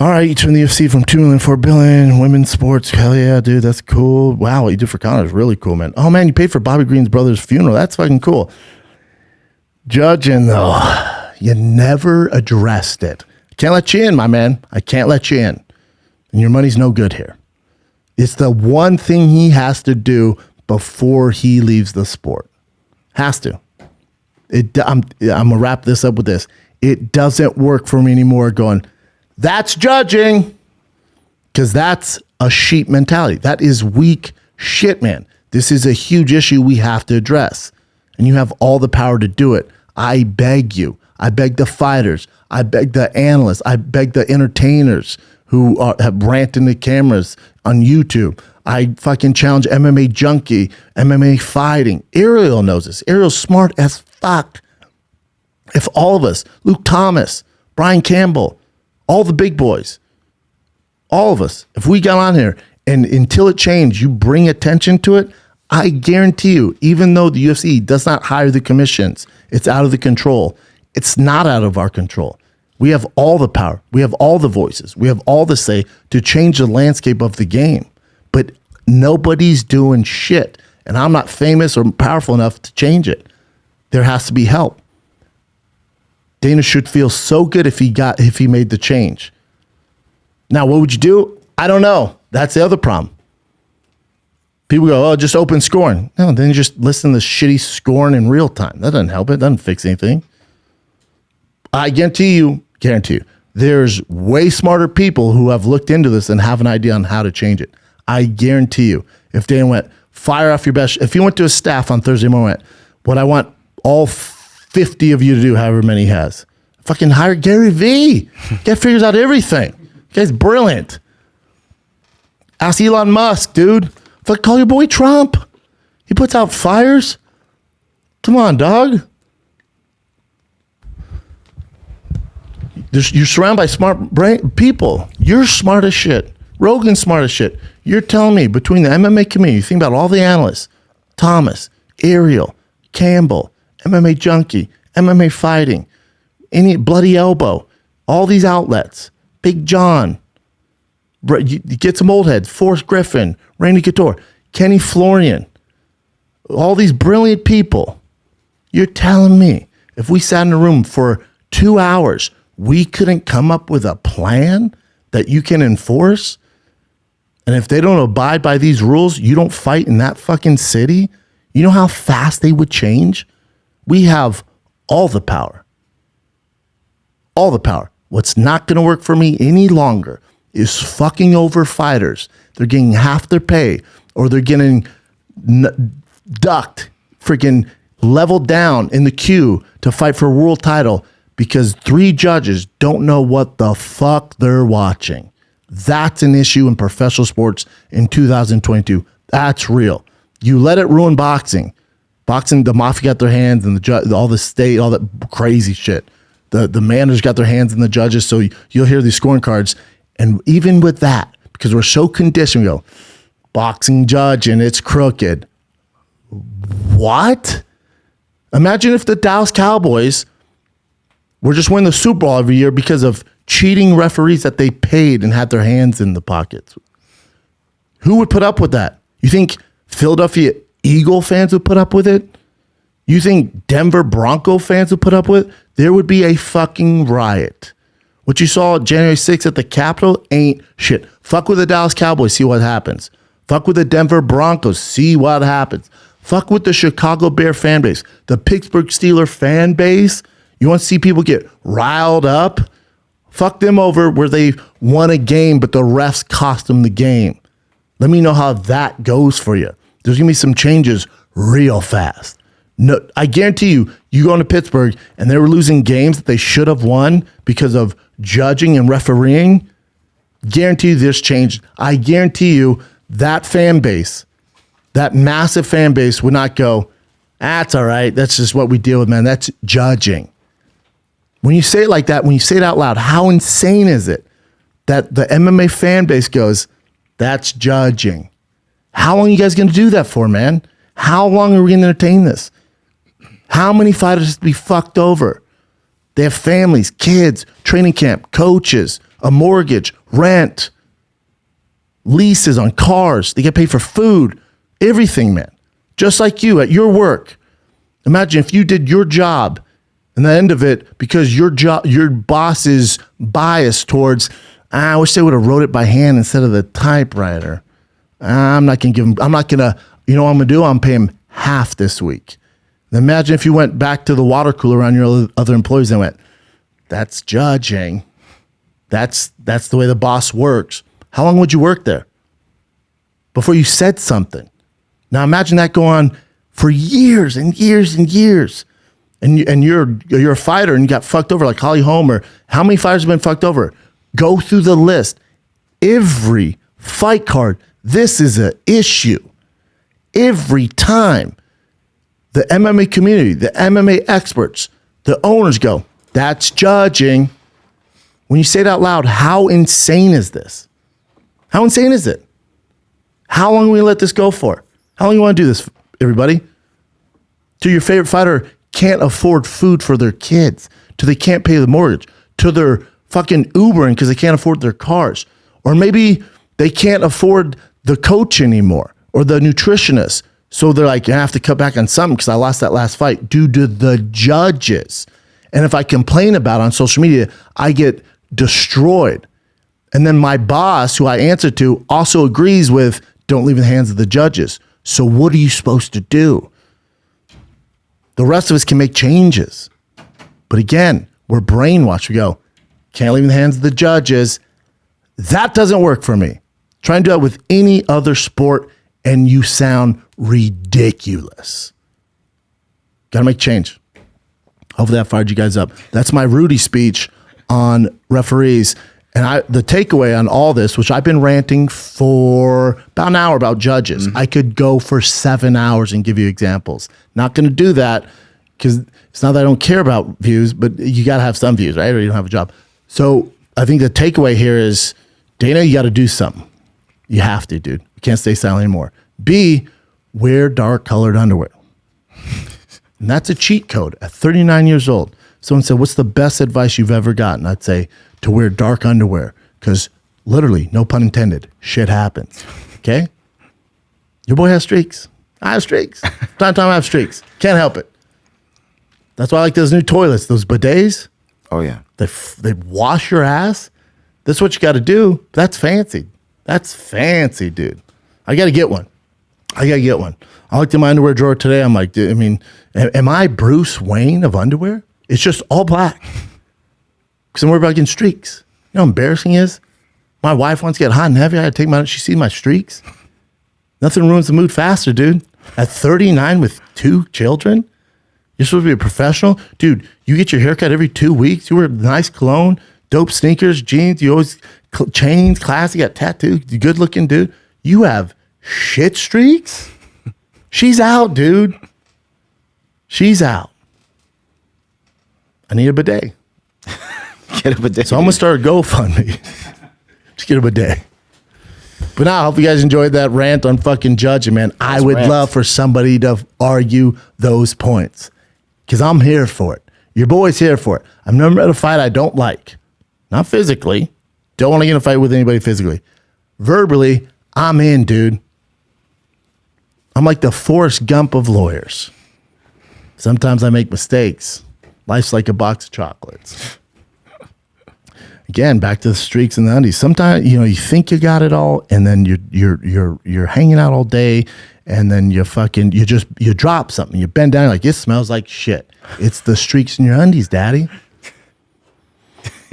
all right, you turn the UFC from 2 million to 4 billion, women's sports. Hell yeah, dude, that's cool. Wow, what you did for Conor is really cool, man. Oh man, you paid for Bobby Green's brother's funeral. That's fucking cool. Judging though, you never addressed it. I can't let you in, my man. I can't let you in. And your money's no good here. It's the one thing he has to do before he leaves the sport. Has to. I'm going to wrap this up with this. It doesn't work for me anymore going, that's judging, because that's a sheep mentality. That is weak shit, man. This is a huge issue we have to address, and you have all the power to do it. I beg you. I beg the fighters. I beg the analysts. I beg the entertainers who have ranted in the cameras on YouTube. I fucking challenge MMA Junkie, MMA Fighting. Ariel knows this. Ariel's smart as fuck. If all of us, Luke Thomas, Brian Campbell, all the big boys, all of us, if we got on here and until it changed, you bring attention to it, I guarantee you, even though the UFC does not hire the commissions, it's out of the control. It's not out of our control. We have all the power. We have all the voices. We have all the say to change the landscape of the game. But nobody's doing shit. And I'm not famous or powerful enough to change it. There has to be help. Dana should feel so good if he made the change. Now, what would you do? I don't know. That's the other problem. People go, just open scoring. No, then you just listen to shitty scoring in real time. That doesn't help. It doesn't fix anything. I guarantee you, there's way smarter people who have looked into this and have an idea on how to change it. I guarantee you, if Dana went, fire off your best, if he went to his staff on Thursday morning, what I want all 50 of you to do, however many he has, fucking hire Gary Vee. Guy figures out everything. Guy's brilliant. Ask Elon Musk, dude. Call your boy Trump. He puts out fires. Come on, dog. You're surrounded by smart people. You're smart as shit. Rogan's smart as shit. You're telling me between the MMA community, you think about all the analysts, Thomas, Ariel, Campbell, MMA Junkie, MMA Fighting, any Bloody Elbow, all these outlets, Big John, you get some old heads, Forrest Griffin, Randy Couture, Kenny Florian, all these brilliant people. You're telling me if we sat in a room for 2 hours, we couldn't come up with a plan that you can enforce? And if they don't abide by these rules, you don't fight in that fucking city? You know how fast they would change? We have all the power. all the power. What's not going to work for me any longer is fucking over fighters. They're getting half their pay, or they're getting ducked, freaking leveled down in the queue to fight for a world title because 3 judges don't know what the fuck they're watching. That's an issue in professional sports in 2022. That's real. You let it ruin boxing. Boxing, the mafia got their hands, and all the state, all that crazy shit. The managers got their hands in the judges, so you'll hear these scoring cards. And even with that, because we're so conditioned, we go, boxing judge and it's crooked. What? Imagine if the Dallas Cowboys were just winning the Super Bowl every year because of cheating referees that they paid and had their hands in the pockets. Who would put up with that? You think Philadelphia Eagle fans would put up with it? You think Denver Bronco fans would put up with it? There would be a fucking riot. What you saw January 6th at the Capitol ain't shit. Fuck with the Dallas Cowboys, see what happens. Fuck with the Denver Broncos, see what happens. Fuck with the Chicago Bear fan base, the Pittsburgh Steelers fan base. You want to see people get riled up? Fuck them over where they won a game, but the refs cost them the game. Let me know how that goes for you. There's going to be some changes real fast. No, I guarantee you go into Pittsburgh and they were losing games that they should have won because of judging and refereeing. Guarantee you this changed. I guarantee you that fan base, that massive fan base would not go, that's all right. That's just what we deal with, man. That's judging. When you say it like that, when you say it out loud, how insane is it that the MMA fan base goes, that's judging? How long are you guys going to do that for, man? How long are we going to entertain this? How many fighters have to be fucked over? They have families, kids, training camp, coaches, a mortgage, rent, leases on cars. They get paid for food, everything, man. Just like you at your work. Imagine if you did your job and the end of it, because your boss is biased towards, I wish they would have wrote it by hand instead of the typewriter. I'm not going to give him, I'm not going to, you know what I'm going to do? I'm pay him half this week. Imagine if you went back to the water cooler around your other employees and went, that's judging. That's the way the boss works. How long would you work there before you said something? Now imagine that go on for years and years and years. And you're a fighter and you got fucked over like Holly Holm, or how many fighters have been fucked over? Go through the list. Every fight card, this is an issue. Every time. The MMA community, the MMA experts, the owners go, that's judging. When you say it out loud, how insane is this? How insane is it? How long will we let this go for? How long you want to do this, everybody? Till your favorite fighter can't afford food for their kids, till they can't pay the mortgage, till they're fucking Ubering because they can't afford their cars. Or maybe they can't afford the coach anymore or the nutritionist. So they're like, I have to cut back on something because I lost that last fight due to the judges. And if I complain about it on social media, I get destroyed. And then my boss, who I answer to, also agrees with, don't leave in the hands of the judges. So what are you supposed to do? The rest of us can make changes. But again, we're brainwashed. We go, can't leave in the hands of the judges. That doesn't work for me. Try and do that with any other sport and you sound ridiculous. Got to make change. Hopefully that fired you guys up. That's my Rudy speech on referees. And the takeaway on all this, which I've been ranting for about an hour about judges. I could go for 7 hours and give you examples. Not going to do that because it's not that I don't care about views, but you got to have some views, right? Or you don't have a job. So I think the takeaway here is, Dana, you got to do something. You have to, dude. You can't stay silent anymore. B, wear dark colored underwear. And that's a cheat code at 39 years old. Someone said, what's the best advice you've ever gotten? I'd say to wear dark underwear because literally, no pun intended, shit happens. Okay? Your boy has streaks. I have streaks. Time I have streaks. Can't help it. That's why I like those new toilets, those bidets. Oh, yeah. They wash your ass. That's what you got to do. That's fancy. That's fancy, dude. I got to get one. I looked in my underwear drawer today. I'm like, dude, I mean, am I Bruce Wayne of underwear? It's just all black. Because I'm worried about getting streaks. You know how embarrassing it is? My wife wants to get hot and heavy. I got to take my, she sees my streaks. Nothing ruins the mood faster, dude. At 39 with 2 children, you're supposed to be a professional. Dude, you get your haircut every 2 weeks. You wear nice cologne, dope sneakers, jeans. You always chains, classy, got tattooed. You good looking, dude. You have shit streaks? She's out, dude. She's out. I need a bidet. Get a bidet. So I'm going to start a GoFundMe. Just get a bidet. But now, I hope you guys enjoyed that rant on fucking judging, man. I would love for somebody to argue those points because I'm here for it. Your boy's here for it. I've never met a fight I don't like. Not physically. Don't want to get in a fight with anybody physically. Verbally, I'm in, dude. I'm like the Forrest Gump of lawyers. Sometimes I make mistakes. Life's like a box of chocolates. Again, back to the streaks and the undies. Sometimes, you know, you think you got it all, and then you're hanging out all day, and then you drop something. You bend down, like, it smells like shit. It's the streaks in your undies, daddy.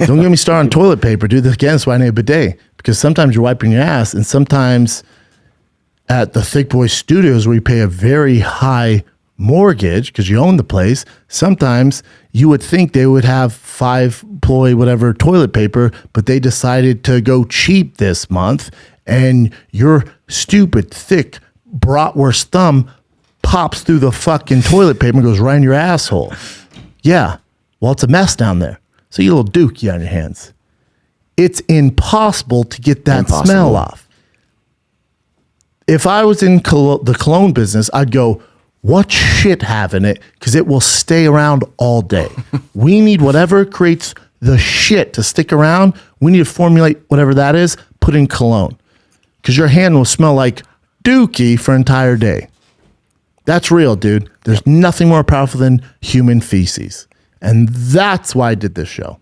Don't get me started on toilet paper, dude. Again, that's why I need a bidet. Because sometimes you're wiping your ass, and sometimes at the Thick Boy Studios, where you pay a very high mortgage because you own the place, sometimes you would think they would have 5-ply whatever toilet paper, but they decided to go cheap this month, and your stupid thick bratwurst thumb pops through the fucking toilet paper and goes right in your asshole. Yeah, well, it's a mess down there, so you get a little dookie on your hands. It's impossible to get that smell off. If I was in the cologne business, I'd go, what shit have in it? Because it will stay around all day. We need whatever creates the shit to stick around. We need to formulate whatever that is, put in cologne. Because your hand will smell like dookie for an entire day. That's real, dude. There's nothing more powerful than human feces. And that's why I did this show.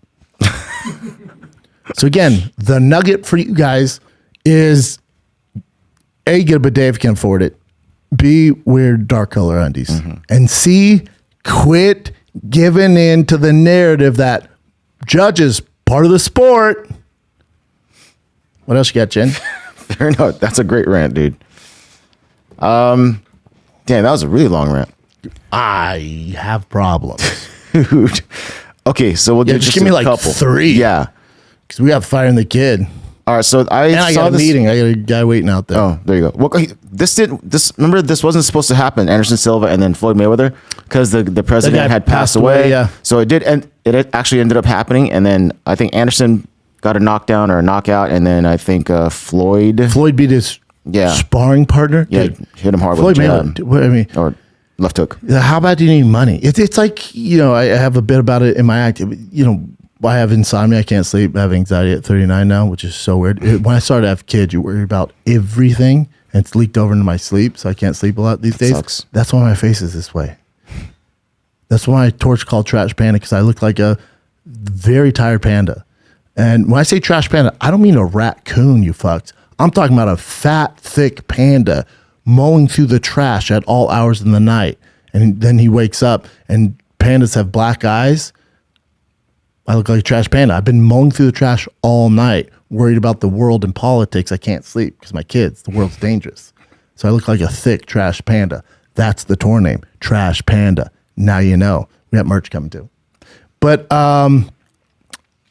So again, the nugget for you guys is A, get a bidet if you can afford it. B, wear dark color undies. And C, quit giving in to the narrative that judges part of the sport. What else you got, Jen? Fair enough. That's a great rant, dude. Damn, that was a really long rant. I have problems. Dude. Okay, so we'll do just give me like couple. 3. Yeah. Because we have Firing the Kid. All right, so I got a meeting. I got a guy waiting out there. Oh, there you go. Well, remember, this wasn't supposed to happen. Anderson Silva and then Floyd Mayweather, because the president had passed away. Yeah. So it did, and it actually ended up happening. And then I think Anderson got a knockdown or a knockout, and then I think Floyd beat his sparring partner. Yeah, hit him hard Floyd with Mayweather. Or left hook. How bad do you need money? It's like, you know, I have a bit about it in my act. You know, I have insomnia. I can't sleep. I have anxiety at 39 now, which is so weird. When I started to have kids, you worry about everything, and it's leaked over into my sleep, so I can't sleep a lot these days. Sucks. That's why my face is this way. That's why I torch called Trash Panda, because I look like a very tired panda. And when I say trash panda, I don't mean a raccoon, you fucks. I'm talking about a fat, thick panda mowing through the trash at all hours in the night. And then he wakes up, and pandas have black eyes. I look like a trash panda. I've been mowing through the trash all night, worried about the world and politics. I can't sleep because my kids, the world's dangerous. So I look like a thick trash panda. That's the tour name, Trash Panda. Now you know. We got merch coming too. But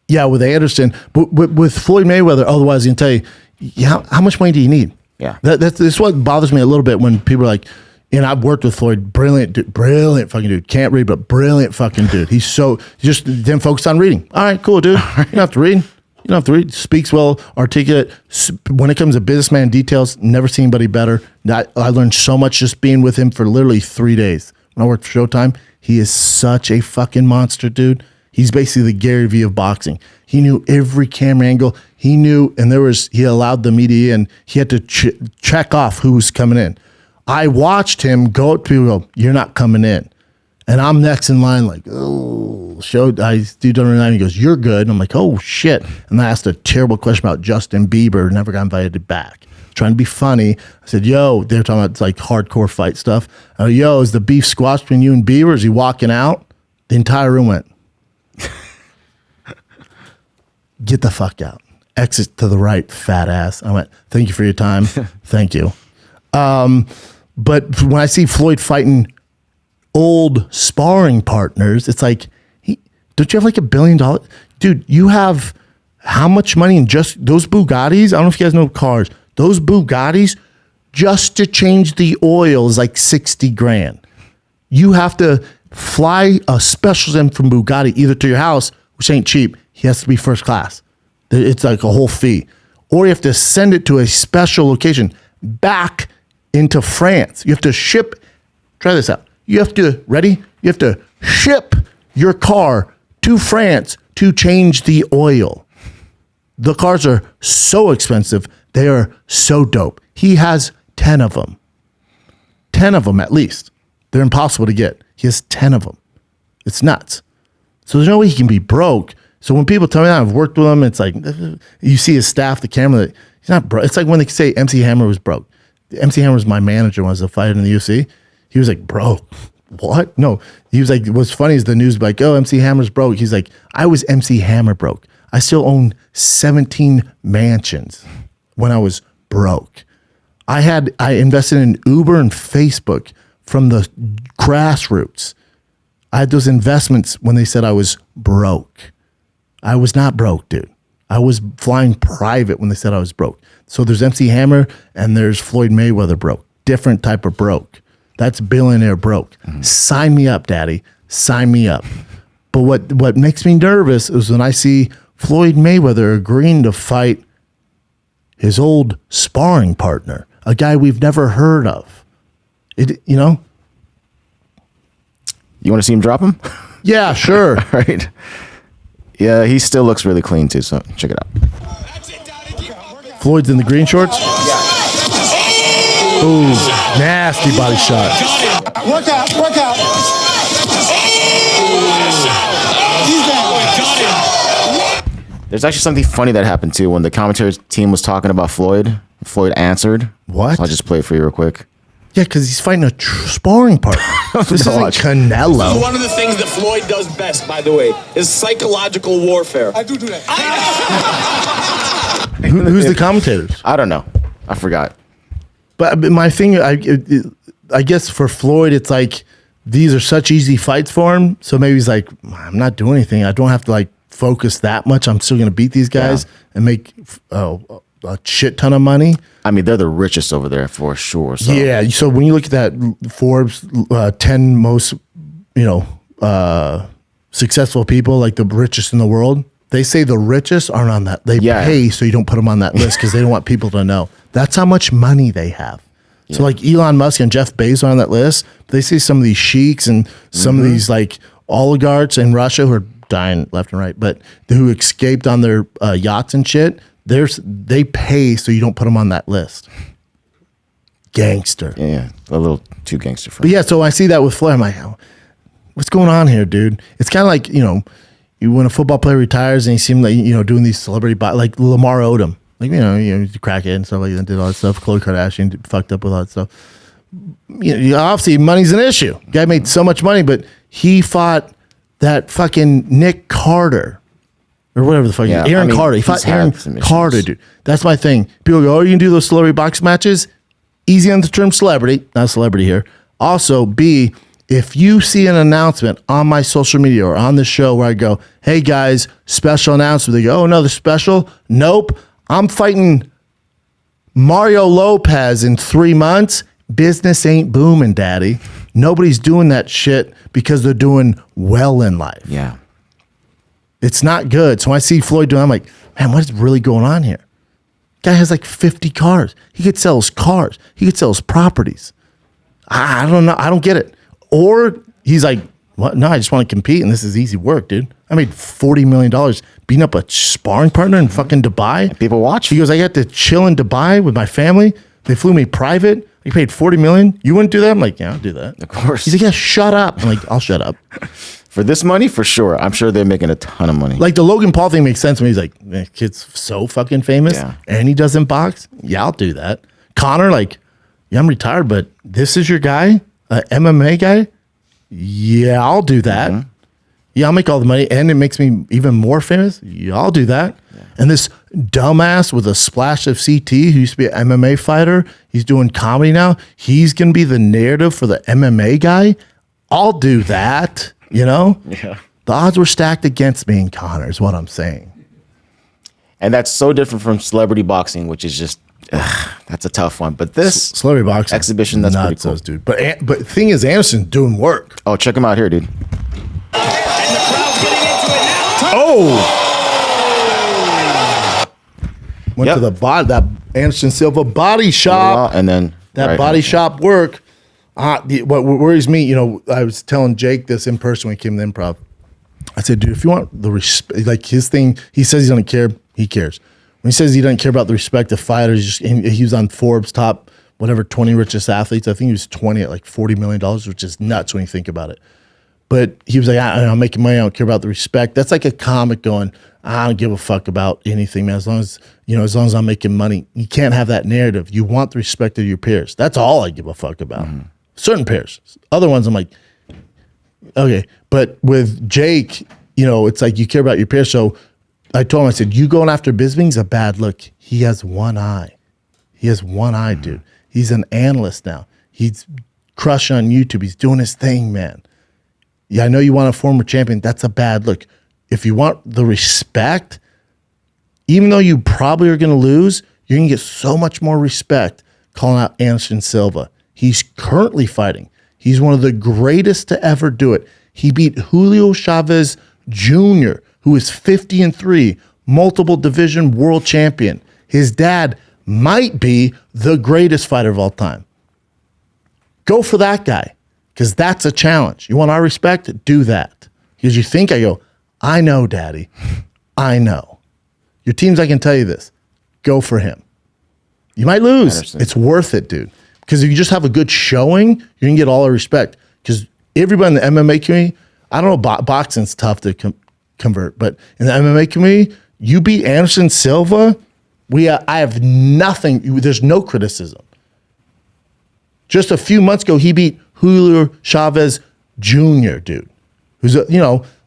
yeah, with Anderson, but with Floyd Mayweather, otherwise I can tell you, how much money do you need? Yeah. That's what bothers me a little bit when people are like, and I've worked with Floyd, brilliant fucking dude. Can't read, but brilliant fucking dude. He just didn't focus on reading. All right, cool, dude. You don't have to read. You don't have to read. Speaks well, articulate. When it comes to businessman details, never seen anybody better. I learned so much just being with him for literally 3 days. When I worked for Showtime, he is such a fucking monster, dude. He's basically the Gary Vee of boxing. He knew every camera angle. He knew, and he allowed the media in. He had to check off who was coming in. I watched him go up to people and go, you're not coming in. And I'm next in line like, oh, I do don't know. He goes, you're good. And I'm like, oh, shit. And I asked a terrible question about Justin Bieber, never got invited back. Trying to be funny. I said, yo, they're talking about like hardcore fight stuff. Yo, is the beef squashed between you and Bieber? Is he walking out? The entire room went. get the fuck out. Exit to the right, fat ass. I went, thank you for your time. Thank you. But when I see Floyd fighting old sparring partners, it's like, don't you have like $1 billion? Dude, you have how much money in just those Bugattis? I don't know if you guys know cars. Those Bugattis, just to change the oil is like 60 grand. You have to fly a special in from Bugatti either to your house, which ain't cheap. He has to be first class. It's like a whole fee. Or you have to send it to a special location back into France. You have to ship, try this out. You have to, ready? You have to ship your car to France to change the oil. The cars are so expensive. They are so dope. He has 10 of them. 10 of them at least. They're impossible to get. He has 10 of them. It's nuts. So there's no way he can be broke. So when people tell me that I've worked with him, it's like you see his staff, the camera. He's not broke. It's like when they say MC Hammer was broke. MC Hammer was my manager when I was a fighter in the UFC. He was like, bro, what? No, he was like, what's funny is the news like, oh, MC Hammer's broke. He's like, I was MC Hammer broke. I still own 17 mansions when I was broke. I invested in Uber and Facebook from the grassroots. I had those investments when they said I was broke. I was not broke, dude. I was flying private when they said I was broke. So there's MC Hammer and there's Floyd Mayweather broke. Different type of broke. That's billionaire broke. Sign me up, daddy. Sign me up. But what makes me nervous is when I see Floyd Mayweather agreeing to fight his old sparring partner, a guy we've never heard of. You know? You want to see him drop him? Yeah, sure. All right. Yeah, he still looks really clean too, so check it out. Floyd's in the green shorts? Yeah. Ooh, nasty body shot. Work out. There's actually something funny that happened too when the commentary team was talking about Floyd. Floyd answered. What? So I'll just play it for you real quick. Yeah, because he's fighting a sparring partner. This isn't Canelo. This is one of the things that Floyd does best, by the way, is psychological warfare. I do that. Who's the commentators? I don't know. I forgot. But my thing, I guess for Floyd, it's like these are such easy fights for him. So maybe he's like, I'm not doing anything. I don't have to like focus that much. I'm still going to beat these guys and make a shit ton of money. I mean, they're the richest over there for sure. So. Yeah. So when you look at that Forbes 10 most, successful people, like the richest in the world, they say the richest aren't on that. They pay so you don't put them on that list because they don't want people to know. That's how much money they have. So like Elon Musk and Jeff Bezos are on that list. They say some of these sheiks and some of these like oligarchs in Russia who are dying left and right, but who escaped on their yachts and shit. They pay so you don't put them on that list. Gangster. Yeah, a little too gangster for me. But yeah, so I see that with Floyd. I'm like, what's going on here, dude? It's kind of like, when a football player retires and you see him like, doing these celebrity like Lamar Odom. Like, he's a crackhead and stuff like that, did all that stuff. Khloe Kardashian fucked up with all that stuff. Obviously money's an issue. Guy made so much money, but he fought that fucking Nick Carter. Or whatever the fuck. Aaron Carter. He fought Aaron Carter, dude. That's my thing. People go, you can do those celebrity box matches? Easy on the term celebrity. Not a celebrity here. Also, B, if you see an announcement on my social media or on the show where I go, hey guys, special announcement. They go, oh, another special? Nope. I'm fighting Mario Lopez in 3 months. Business ain't booming, daddy. Nobody's doing that shit because they're doing well in life. Yeah. It's not good. So I see Floyd doing, I'm like, man, what is really going on here? Guy has like 50 cars. He could sell his cars. He could sell his properties. I don't know. I don't get it. Or he's like, what? No, I just want to compete and this is easy work, dude. I made $40 million beating up a sparring partner in fucking Dubai. And people watch. He goes, I got to chill in Dubai with my family. They flew me private. I paid $40 million. You wouldn't do that? I'm like, yeah, I'll do that. Of course. He's like, yeah, shut up. I'm like, I'll shut up. For this money, for sure. I'm sure they're making a ton of money. Like the Logan Paul thing makes sense to me. He's like, that kid's so fucking famous and he doesn't box. Yeah, I'll do that. Connor, like, yeah, I'm retired, but this is your guy, MMA guy. Yeah, I'll do that. Yeah, I'll make all the money and it makes me even more famous. Yeah, I'll do that. And this dumbass with a splash of CT who used to be an MMA fighter, he's doing comedy now. He's going to be the narrative for the MMA guy. I'll do that, you know? Yeah. The odds were stacked against me and Connor is what I'm saying. And that's so different from celebrity boxing, which is just, that's a tough one. But this Celebrity boxing exhibition, that's pretty cool. dude. But the thing is, Anderson's doing work. Oh, check him out here, dude. And the crowd's getting into it now. Oh! Went Yep. to the body, that Anderson Silva body shop. And then That right body here. shop work. What worries me, you know, I was telling Jake this in person when he came to the improv. I said, dude, if you want the respect, like his thing, he says he doesn't care. He cares. When he says he doesn't care about the respect of fighters, he was on Forbes top, whatever, 20 richest athletes. I think he was 20 at like $40 million, which is nuts when you think about it. But he was like, I'm making money. I don't care about the respect. That's like a comic going, I don't give a fuck about anything, man. As long as I'm making money, you can't have that narrative. You want the respect of your peers. That's all I give a fuck about. Certain peers. Other ones, I'm like, okay. But with Jake, you know, it's like you care about your peers. So I told him, I said, you going after Bisping's a bad look. He has one eye. He has one eye, dude. He's an analyst now. He's crushing on YouTube. He's doing his thing, man. Yeah, I know you want a former champion. That's a bad look. If you want the respect, even though you probably are going to lose, you're going to get so much more respect calling out Anderson Silva. He's currently fighting. He's one of the greatest to ever do it. He beat Julio Chavez Jr., who is 50-3, multiple division world champion. His dad might be the greatest fighter of all time. Go for that guy. Because that's a challenge. You want our respect? Do that. Because you think, I go, I know, Daddy. I know. Your teams, I can tell you this. Go for him. You might lose. It's worth it, dude. Because if you just have a good showing, you're going to get all the respect. Because everybody in the MMA community, I don't know, boxing's tough to convert. But in the MMA community, you beat Anderson Silva, I have nothing. There's no criticism. Just a few months ago, he beat Julio Chavez Jr., dude, who's,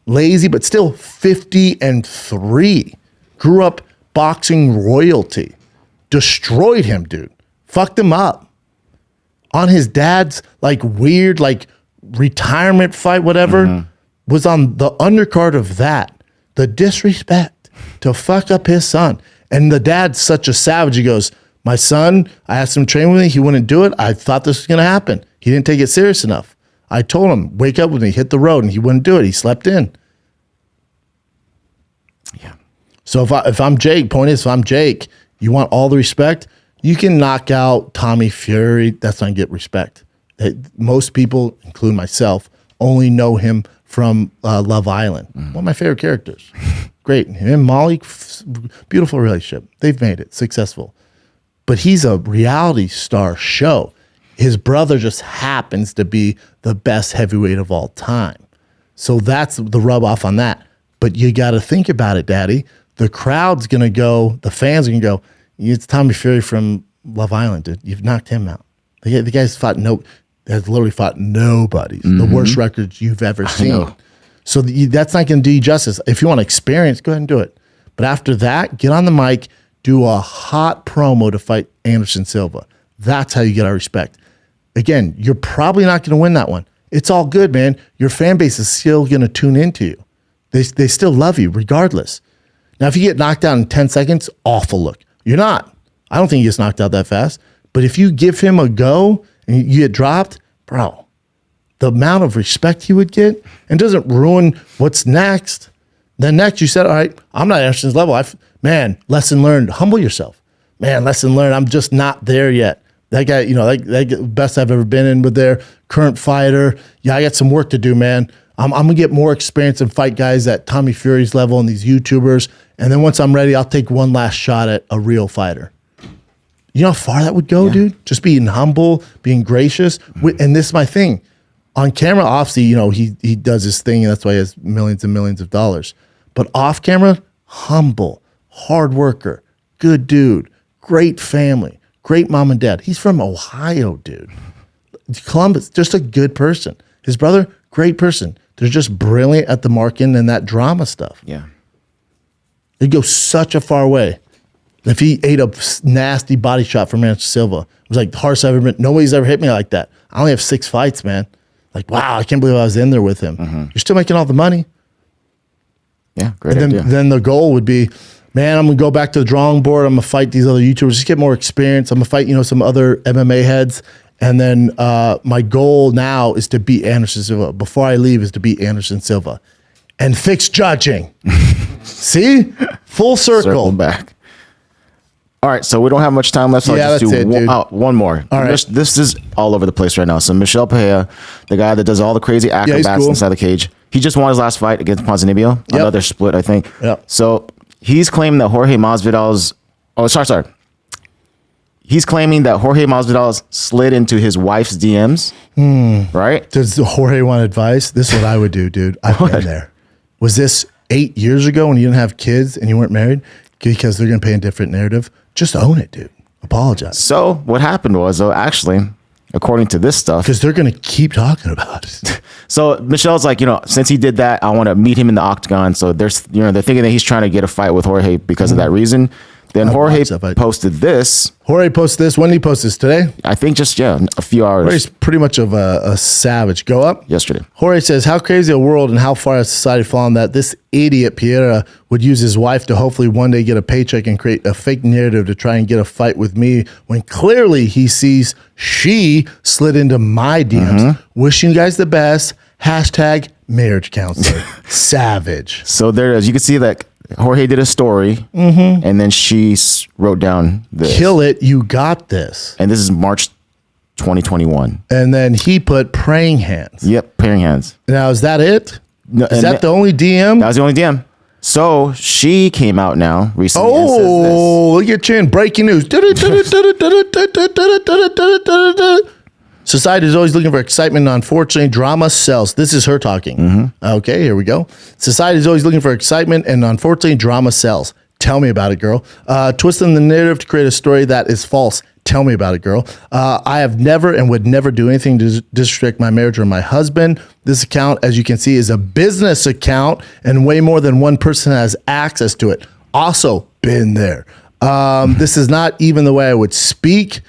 lazy, but still 50-3. Grew up boxing royalty. Destroyed him, dude. Fucked him up. On his dad's, weird, retirement fight, whatever, was on the undercard of that. The disrespect to fuck up his son. And the dad's such a savage. He goes, my son, I asked him to train with me. He wouldn't do it. I thought this was going to happen. He didn't take it serious enough. I told him, wake up with me, hit the road, and he wouldn't do it. He slept in. Yeah. So if I'm Jake, point is, if I'm Jake, you want all the respect, you can knock out Tommy Fury. That's not get respect. Most people, including myself, only know him from Love Island. One of my favorite characters. Great. Him and Molly, beautiful relationship. They've made it successful. But he's a reality star show. His brother just happens to be the best heavyweight of all time. So that's the rub off on that. But you got to think about it, Daddy. The crowd's going to go, the fans are going to go, it's Tommy Fury from Love Island, dude. You've knocked him out. The guy's has literally fought nobody. The worst records you've ever seen. So that's not going to do you justice. If you want experience, go ahead and do it. But after that, get on the mic, do a hot promo to fight Anderson Silva. That's how you get our respect. Again, you're probably not going to win that one. It's all good, man. Your fan base is still going to tune into you. They still love you regardless. Now, if you get knocked out in 10 seconds, awful look. You're not. I don't think he gets knocked out that fast. But if you give him a go and you get dropped, bro, the amount of respect he would get and doesn't ruin what's next. Then next you said, all right, I'm not Anderson's level. Man, lesson learned. Humble yourself. Man, lesson learned. I'm just not there yet. That guy, that best I've ever been in with their current fighter. Yeah, I got some work to do, man. I'm going to get more experience and fight guys at Tommy Fury's level and these YouTubers. And then once I'm ready, I'll take one last shot at a real fighter. You know how far that would go, dude? Just being humble, being gracious. And this is my thing. On camera, obviously, he does his thing, and that's why he has millions and millions of dollars. But off camera, humble, hard worker, good dude, great family, great mom and dad. He's from Ohio, dude. Columbus, just a good person. His brother, great person. They're just brilliant at the marketing and that drama stuff. Yeah. It'd go such a far way. If he ate a nasty body shot from Anderson Silva, it was like the hardest I've ever been. Nobody's ever hit me like that. I only have 6 fights, man. Like, wow, I can't believe I was in there with him. You're still making all the money. Yeah, great And idea. then the goal would be, man, I'm going to go back to the drawing board. I'm going to fight these other YouTubers, just get more experience. I'm going to fight, some other MMA heads. And then my goal now is to beat Anderson Silva. Before I leave is to beat Anderson Silva and fix judging. See? Full circle. Circle back. All right, so we don't have much time left, so Yeah, I'll just that's do it, dude. one more. All right. This is all over the place right now. So Michel Pereira, the guy that does all the crazy acrobats cool. inside the cage, he just won his last fight against Ponzinibbio, another split, I think. Yep. So he's claiming that Jorge Masvidal's... Oh, sorry. He's claiming that Jorge Masvidal slid into his wife's DMs, right? Does Jorge want advice? This is what I would do, dude. I've been there. Was this 8 years ago when you didn't have kids and you weren't married? Because they're going to paint a different narrative. Just own it, dude. Apologize. So what happened was, though, actually, according to this stuff... Because they're going to keep talking about it. So Michelle's like, since he did that, I want to meet him in the octagon. So there's, they're thinking that he's trying to get a fight with Jorge because of that reason. Then Jorge posted this. Jorge posted this. When did he post this? Today? I think just, a few hours. Jorge's pretty much of a savage. Go up. Yesterday. Jorge says, how crazy a world and how far has society fallen that this idiot Pereira would use his wife to hopefully one day get a paycheck and create a fake narrative to try and get a fight with me when clearly he sees she slid into my DMs. Wishing you guys the best. Hashtag marriage counselor. Savage. So there it is. You can see that Jorge did a story and then she wrote down this. Kill it. You got this. And this is March 2021. And then he put praying hands. Yep, pairing hands. Now, is that it? No, Is that the only DM? That was the only DM. So she came out now recently and says this. Oh, look at Chin. Breaking news. Society is always looking for excitement, and unfortunately, drama sells. This is her talking. Okay, here we go. Society is always looking for excitement, and unfortunately, drama sells. Tell me about it, girl. Twisting the narrative to create a story that is false. Tell me about it, girl. I have never and would never do anything to disrespect my marriage or my husband. This account, as you can see, is a business account, and way more than one person has access to it. Also, been there. This is not even the way I would speak.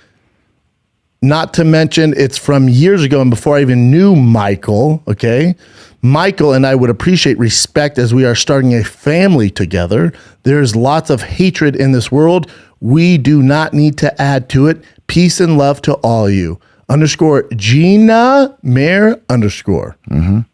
Not to mention, it's from years ago and before I even knew Michael, okay? Michael and I would appreciate respect as we are starting a family together. There's lots of hatred in this world. We do not need to add to it. Peace and love to all you. _ Gina Mayer _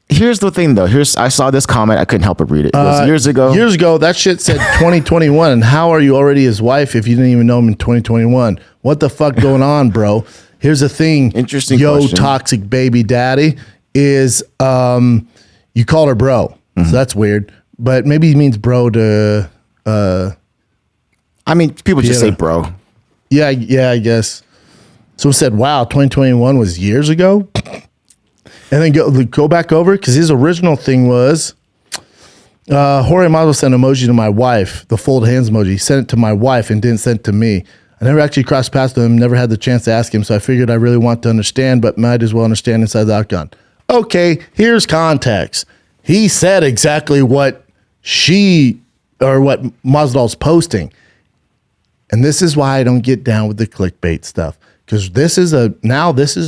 Here's the thing, though. I saw this comment. I couldn't help but read it. It was years ago. Years ago, that shit said 2021. And how are you already his wife if you didn't even know him in 2021? What the fuck going on, bro? Here's the thing. Interesting Yo, question. toxic baby daddy is you called her bro. So that's weird. But maybe he means bro to I mean, people just say bro. yeah, I guess. Someone said, wow, 2021 was years ago. And then go back over, because his original thing was Jorge Masvidal sent an emoji to my wife, the fold hands emoji. He sent it to my wife and didn't send it to me. I never actually crossed paths with him, never had the chance to ask him, so I figured I really want to understand, but might as well understand inside the octagon. Okay, here's context. He said exactly what what Masvidal's posting. And this is why I don't get down with the clickbait stuff, because this is a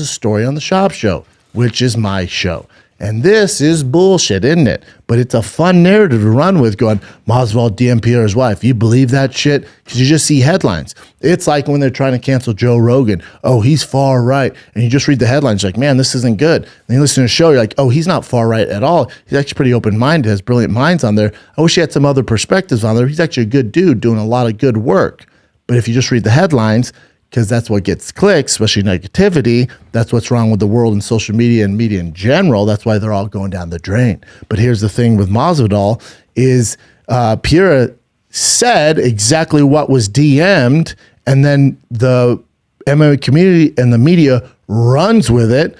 story on the Schaub show, which is my show. And this is bullshit, isn't it? But it's a fun narrative to run with, going, Masvidal DM Pierre's wife. You believe that shit? Because you just see headlines. It's like when they're trying to cancel Joe Rogan. Oh, he's far right. And you just read the headlines, like, man, this isn't good. And you listen to the show, you're like, oh, he's not far right at all. He's actually pretty open-minded, has brilliant minds on there. I wish he had some other perspectives on there. He's actually a good dude doing a lot of good work. But if you just read the headlines, because that's what gets clicks, especially negativity. That's what's wrong with the world and social media and media in general. That's why they're all going down the drain. But here's the thing with Masvidal is Pierre said exactly what was DM'd, and then the MMA community and the media runs with it.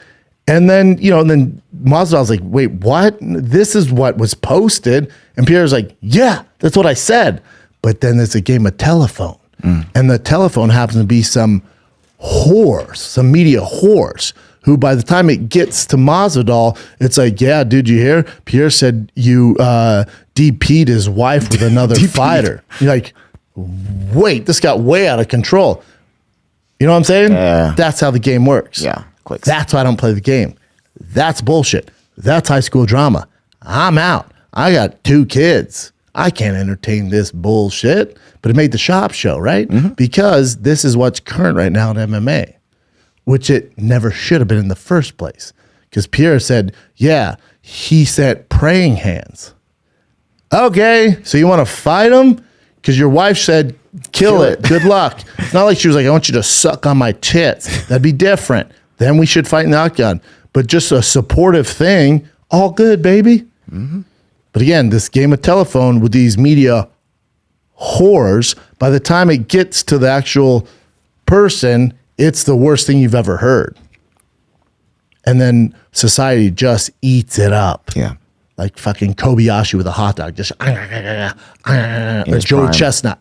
And then, then Masvidal's like, wait, what? This is what was posted. And Pierre's like, yeah, that's what I said. But then there's a game of telephone. And the telephone happens to be some horse, some media horse, who by the time it gets to Masvidal, it's like, yeah, dude, you hear? Pierre said you DP'd his wife with another fighter. You're like, wait, this got way out of control. You know what I'm saying? Yeah. That's how the game works. Yeah. Clicks. That's why I don't play the game. That's bullshit. That's high school drama. I'm out. I got 2 kids. I can't entertain this bullshit. But it made the Schaub show, right? Because this is what's current right now in MMA, which it never should have been in the first place. Because Pierre said, yeah, he sent praying hands. Okay, so you want to fight him? Because your wife said, kill it. Good luck. It's not like she was like, I want you to suck on my tits. That'd be different. Then we should fight in the octagon. But just a supportive thing, all good, baby. But again, this game of telephone with these media whores, by the time it gets to the actual person, it's the worst thing you've ever heard. And then society just eats it up. Yeah. Like fucking Kobayashi with a hot dog. Just or Joey prime. Chestnut.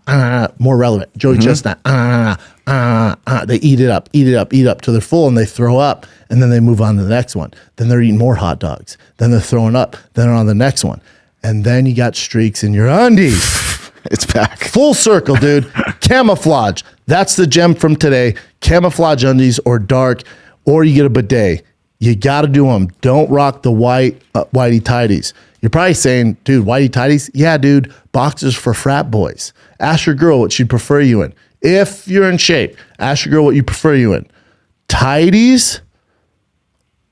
More relevant. Joey Chestnut. They eat it up till they're full and they throw up. And then they move on to the next one. Then they're eating more hot dogs. Then they're throwing up. Then they're on the next one. And then you got streaks in your undies. It's back. Full circle, dude. Camouflage. That's the gem from today. Camouflage undies or dark, or you get a bidet. You got to do them. Don't rock the whitey tighties. You're probably saying, dude, whitey tighties? Yeah, dude. Boxers for frat boys. Ask your girl what she'd prefer you in. If you're in shape, ask your girl what you prefer you in. Tighties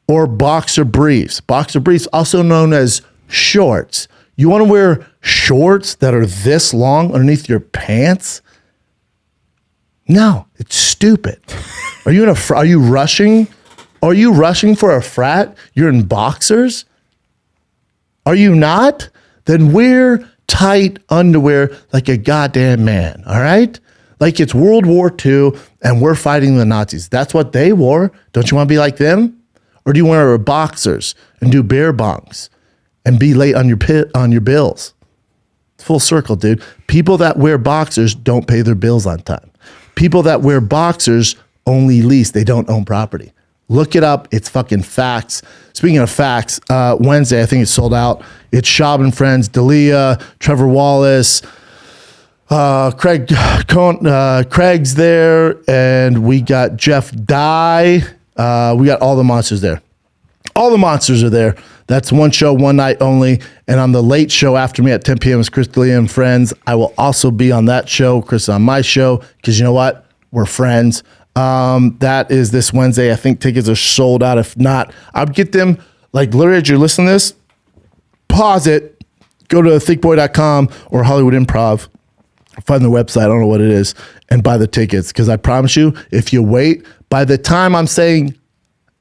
or boxer briefs. Boxer briefs, also known as shorts. You want to wear shorts that are this long underneath your pants? No, it's stupid. Are you rushing? Are you rushing for a frat? You're in boxers? Are you not? Then wear tight underwear like a goddamn man, all right? Like it's World War II and we're fighting the Nazis. That's what they wore. Don't you want to be like them? Or do you want to wear boxers and do bear bongs and be late on your bills? Full circle, dude. People that wear boxers don't pay their bills on time. People that wear boxers only lease. They don't own property. Look it up. It's fucking facts. Speaking of facts, Wednesday, I think it's sold out. It's Schaub and Friends, D'Elia, Trevor Wallace, Craig's there, and we got Jeff Dye. We got all the monsters there. All the monsters are there. That's one show, one night only. And on the late show after me at 10 p.m. is Chris D'Elia and Friends. I will also be on that show. Chris is on my show because you know what? We're friends. That is this Wednesday. I think tickets are sold out. If not, I'll get them. Like literally, as you're listening to this, pause it, go to thiccboy.com or Hollywood Improv, find the website, I don't know what it is, and buy the tickets. Because I promise you, if you wait, by the time I'm saying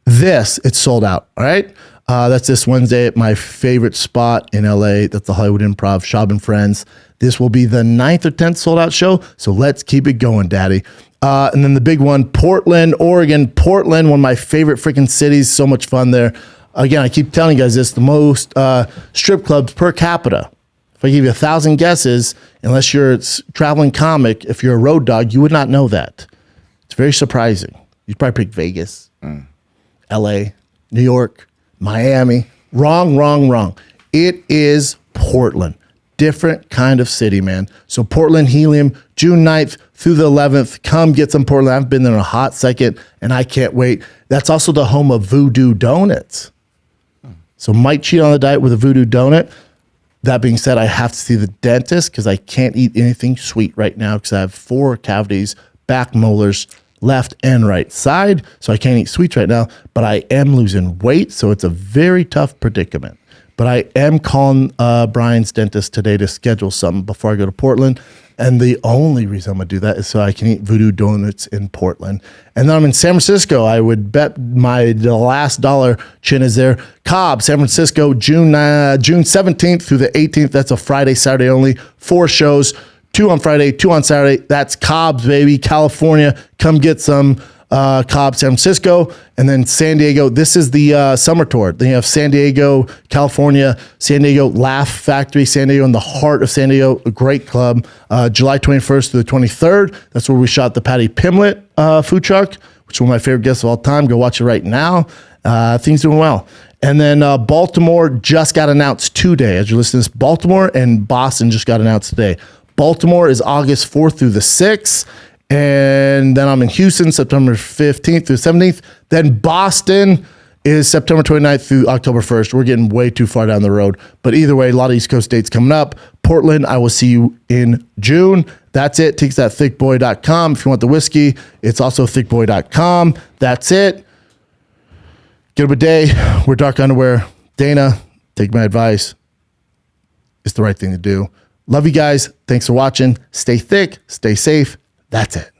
this, it's sold out. All right. That's this Wednesday at my favorite spot in LA. That's the Hollywood Improv, Schaub and Friends. This will be the 9th or 10th sold out show. So let's keep it going, daddy. And then the big one, Portland, Oregon. Portland, one of my favorite freaking cities. So much fun there. Again, I keep telling you guys this, the most strip clubs per capita. If I give you 1,000 guesses, unless you're a traveling comic, if you're a road dog, you would not know that. It's very surprising. You'd probably pick Vegas, LA, New York, Miami. Wrong. It is Portland. Different kind of city, man. So Portland Helium, June 9th through the 11th. Come get some Portland. I've been there in a hot second, and I can't wait. That's also the home of Voodoo Donuts. So might cheat on the diet with a Voodoo Donut. That being said, I have to see the dentist because I can't eat anything sweet right now because I have 4 cavities, back molars, left and right side. So I can't eat sweets right now, but I am losing weight. So it's a very tough predicament. But I am calling Brian's dentist today to schedule something before I go to Portland. And the only reason I'm going to do that is so I can eat Voodoo Donuts in Portland. And then I'm in San Francisco. I would bet the last dollar chin is there. Cobb, San Francisco, June 17th through the 18th. That's a Friday, Saturday only. 4 shows, 2 on Friday, 2 on Saturday. That's Cobb's, baby. California. Come get some. Cobb, San Francisco, and then San Diego. This is the summer tour. Then you have San Diego, California, San Diego Laugh Factory, San Diego in the heart of San Diego, a great club. July 21st through the 23rd. That's where we shot the Patty Pimlet food truck, which is one of my favorite guests of all time. Go watch it right now. Things doing well. And then Baltimore just got announced today. As you listen to this, Baltimore and Boston just got announced today. Baltimore is August 4th through the 6th. And then I'm in Houston, September 15th through 17th. Then Boston is September 29th through October 1st. We're getting way too far down the road. But either way, a lot of East Coast dates coming up. Portland, I will see you in June. That's it. Tickets at thiccboy.com. If you want the whiskey, it's also thiccboy.com. That's it. Get up a day. Wear dark underwear. Dana, take my advice. It's the right thing to do. Love you guys. Thanks for watching. Stay thick. Stay safe. That's it.